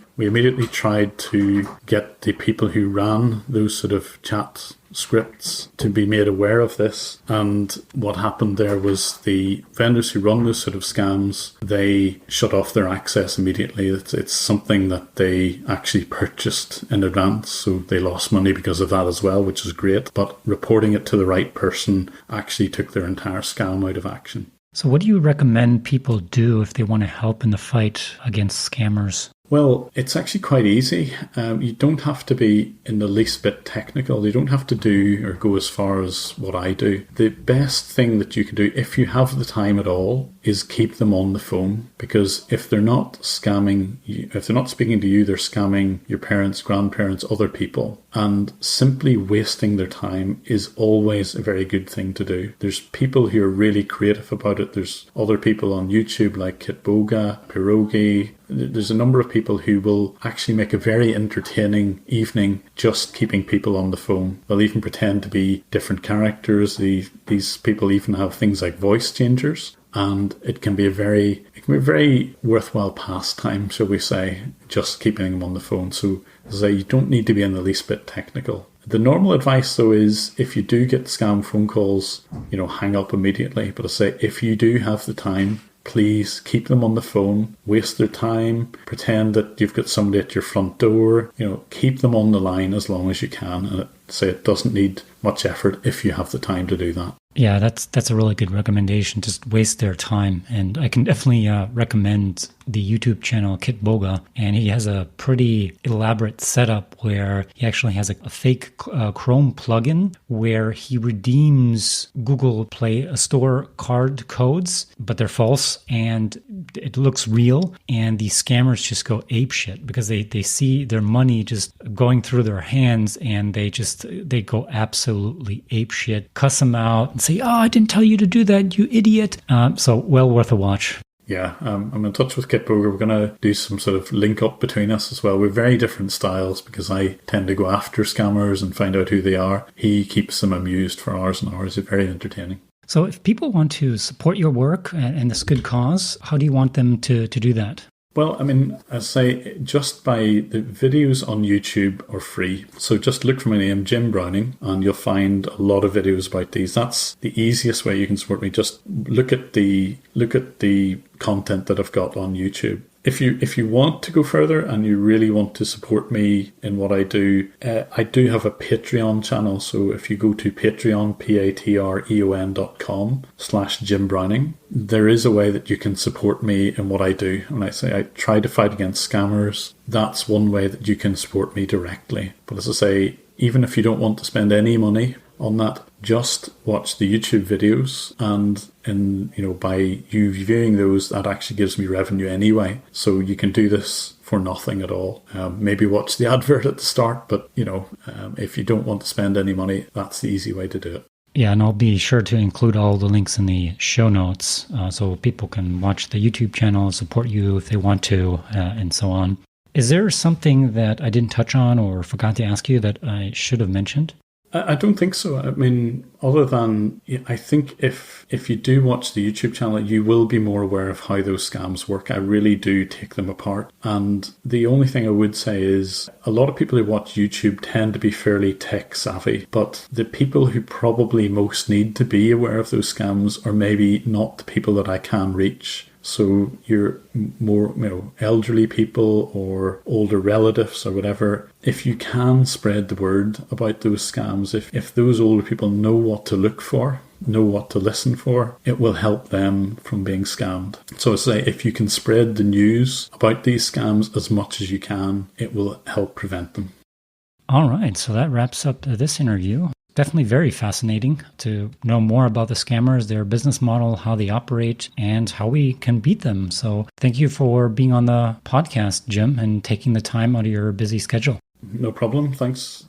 tried to get the people who ran those sort of chat scripts to be made aware of this. And what happened there was the vendors who run those sort of scams, they shut off their access immediately. It's something that they actually purchased in advance, so they lost money because of that as well, which is great. But reporting it to the right person actually took their entire scam out of action. So what do you recommend people do if they want to help in the fight against scammers? Well, it's actually quite easy. You don't have to be in the least bit technical. You don't have to do or go as far as what I do. The best thing that you can do, if you have the time at all, is keep them on the phone. Because if they're not scamming you, if they're not speaking to you, they're scamming your parents, grandparents, other people. And simply wasting their time is always a very good thing to do. There's people who are really creative about it. There's other people on YouTube like Kitboga, Pierogi. There's a number of people who will actually make a very entertaining evening just keeping people on the phone. They'll even pretend to be different characters. These people even have things like voice changers. And it can be a very worthwhile pastime, shall we say, just keeping them on the phone. So as I say, you don't need to be in the least bit technical. The normal advice, though, is if you do get scam phone calls, hang up immediately. But I say, if you do have the time, please keep them on the phone, waste their time, pretend that you've got somebody at your front door, keep them on the line as long as you can. And say it doesn't need much effort if you have the time to do that. Yeah, that's a really good recommendation. Just waste their time. And I can definitely recommend the YouTube channel Kitboga. And he has a pretty elaborate setup where he actually has a fake Chrome plugin where he redeems Google Play Store card codes, but they're false and it looks real. And the scammers just go apeshit because they see their money just going through their hands and they go absolutely apeshit, cuss them out and say, oh, I didn't tell you to do that, you idiot. So well worth a watch. Yeah, I'm in touch with Kitboga. We're going to do some sort of link up between us as well. We're very different styles because I tend to go after scammers and find out who they are. He keeps them amused for hours and hours. It's very entertaining. So if people want to support your work and this good cause, how do you want them to do that? Well, I mean, I say just by the videos on YouTube are free. So just look for my name, Jim Browning, and you'll find a lot of videos about these. That's the easiest way you can support me. Just look at the content that I've got on YouTube. If you want to go further and you really want to support me in what I do have a Patreon channel. So if you go to Patreon, patreon.com/Jim Browning, there is a way that you can support me in what I do. And I say I try to fight against scammers. That's one way that you can support me directly. But as I say, even if you don't want to spend any money on that, just watch the YouTube videos, and by you viewing those, that actually gives me revenue anyway. So you can do this for nothing at all. Maybe watch the advert at the start, but if you don't want to spend any money, that's the easy way to do it. Yeah, and I'll be sure to include all the links in the show notes so people can watch the YouTube channel, support you if they want to, and so on. Is there something that I didn't touch on or forgot to ask you that I should have mentioned? I don't think so. I mean, other than I think if you do watch the YouTube channel, you will be more aware of how those scams work. I really do take them apart. And the only thing I would say is a lot of people who watch YouTube tend to be fairly tech savvy, but the people who probably most need to be aware of those scams are maybe not the people that I can reach. So you're more, elderly people or older relatives or whatever. If you can spread the word about those scams, if those older people know what to look for, know what to listen for, it will help them from being scammed. So I say if you can spread the news about these scams as much as you can, it will help prevent them. All right, so that wraps up this interview. Definitely very fascinating to know more about the scammers, their business model, how they operate, and how we can beat them. So thank you for being on the podcast, Jim, and taking the time out of your busy schedule. No problem. Thanks.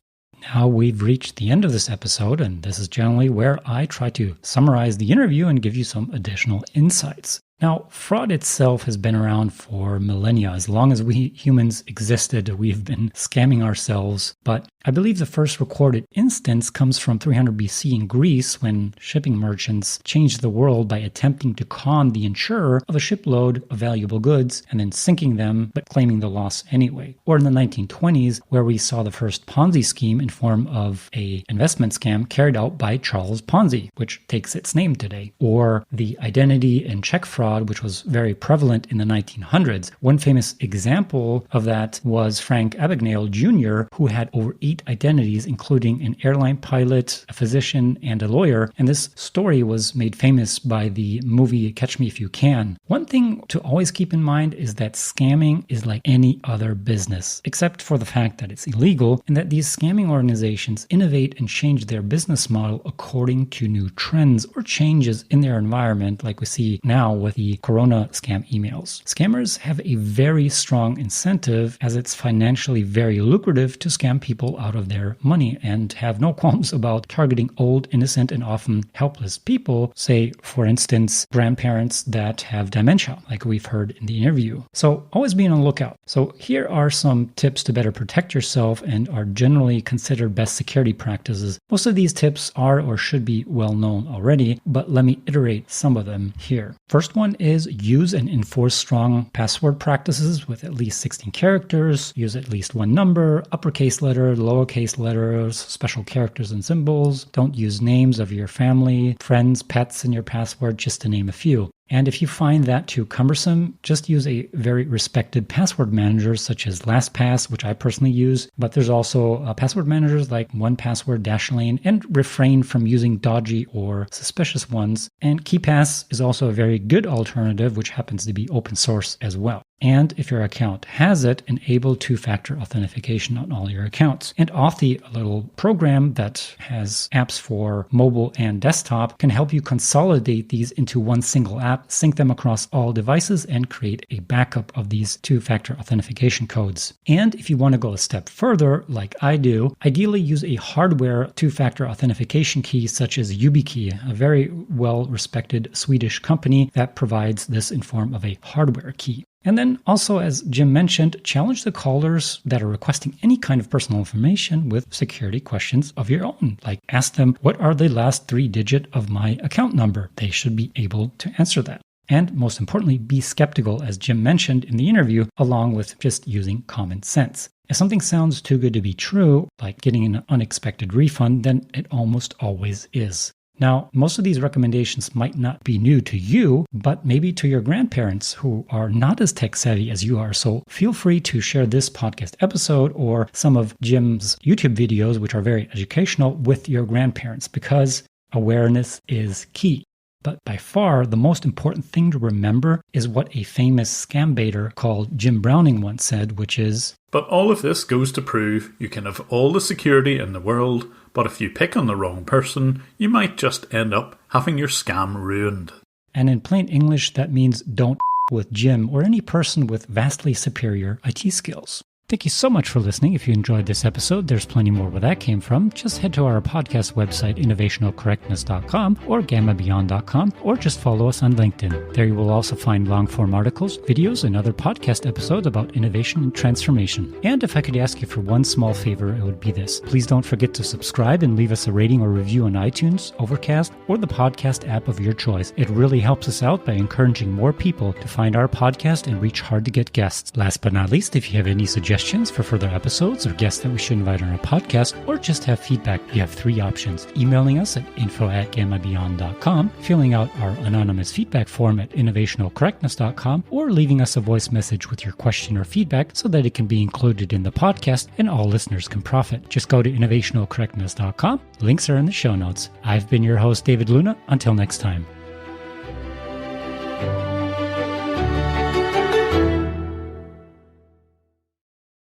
Now we've reached the end of this episode, and this is generally where I try to summarize the interview and give you some additional insights. Now, fraud itself has been around for millennia. As long as we humans existed, we've been scamming ourselves. But I believe the first recorded instance comes from 300 BC in Greece, when shipping merchants changed the world by attempting to con the insurer of a shipload of valuable goods and then sinking them, but claiming the loss anyway. Or in the 1920s, where we saw the first Ponzi scheme in form of an investment scam carried out by Charles Ponzi, which takes its name today. Or the identity and check fraud, which was very prevalent in the 1900s. One famous example of that was Frank Abagnale Jr., who had over 8 identities, including an airline pilot, a physician, and a lawyer. And this story was made famous by the movie Catch Me If You Can. One thing to always keep in mind is that scamming is like any other business, except for the fact that it's illegal and that these scamming organizations innovate and change their business model according to new trends or changes in their environment, like we see now with the Corona scam emails. Scammers have a very strong incentive, as it's financially very lucrative to scam people out of their money, and have no qualms about targeting old, innocent, and often helpless people, say, for instance, grandparents that have dementia, like we've heard in the interview. So always be on the lookout. So here are some tips to better protect yourself and are generally considered best security practices. Most of these tips are or should be well known already, but let me iterate some of them here. First one is use and enforce strong password practices with at least 16 characters. Use at least one number, uppercase letter, lowercase letters, special characters and symbols. Don't use names of your family, friends, pets in your password, just to name a few. And if you find that too cumbersome, just use a very respected password manager such as LastPass, which I personally use. But there's also password managers like 1Password, Dashlane, and refrain from using dodgy or suspicious ones. And KeePass is also a very good alternative, which happens to be open source as well. And if your account has it, enable two-factor authentication on all your accounts. And Authy, a little program that has apps for mobile and desktop, can help you consolidate these into one single app, sync them across all devices, and create a backup of these two-factor authentication codes. And if you want to go a step further, like I do, ideally use a hardware two-factor authentication key such as YubiKey, a very well-respected Swedish company that provides this in form of a hardware key. And then also, as Jim mentioned, challenge the callers that are requesting any kind of personal information with security questions of your own. Like ask them, what are the last 3 digits of my account number? They should be able to answer that. And most importantly, be skeptical, as Jim mentioned in the interview, along with just using common sense. If something sounds too good to be true, like getting an unexpected refund, then it almost always is. Now, most of these recommendations might not be new to you, but maybe to your grandparents who are not as tech savvy as you are. So feel free to share this podcast episode or some of Jim's YouTube videos, which are very educational, with your grandparents, because awareness is key. But by far, the most important thing to remember is what a famous scam baiter called Jim Browning once said, which is, "But all of this goes to prove you can have all the security in the world, but if you pick on the wrong person, you might just end up having your scam ruined." And in plain English, that means don't with Jim or any person with vastly superior IT skills. Thank you so much for listening. If you enjoyed this episode, there's plenty more where that came from. Just head to our podcast website, innovationalcorrectness.com or gammabeyond.com, or just follow us on LinkedIn. There you will also find long-form articles, videos, and other podcast episodes about innovation and transformation. And if I could ask you for one small favor, it would be this. Please don't forget to subscribe and leave us a rating or review on iTunes, Overcast, or the podcast app of your choice. It really helps us out by encouraging more people to find our podcast and reach hard-to-get guests. Last but not least, if you have any suggestions for further episodes or guests that we should invite on our podcast, or just have feedback, you have 3 options. Emailing us at info@gammabeyond.com, filling out our anonymous feedback form at innovationalcorrectness.com, or leaving us a voice message with your question or feedback so that it can be included in the podcast and all listeners can profit. Just go to innovationalcorrectness.com. Links are in the show notes. I've been your host, David Luna. Until next time.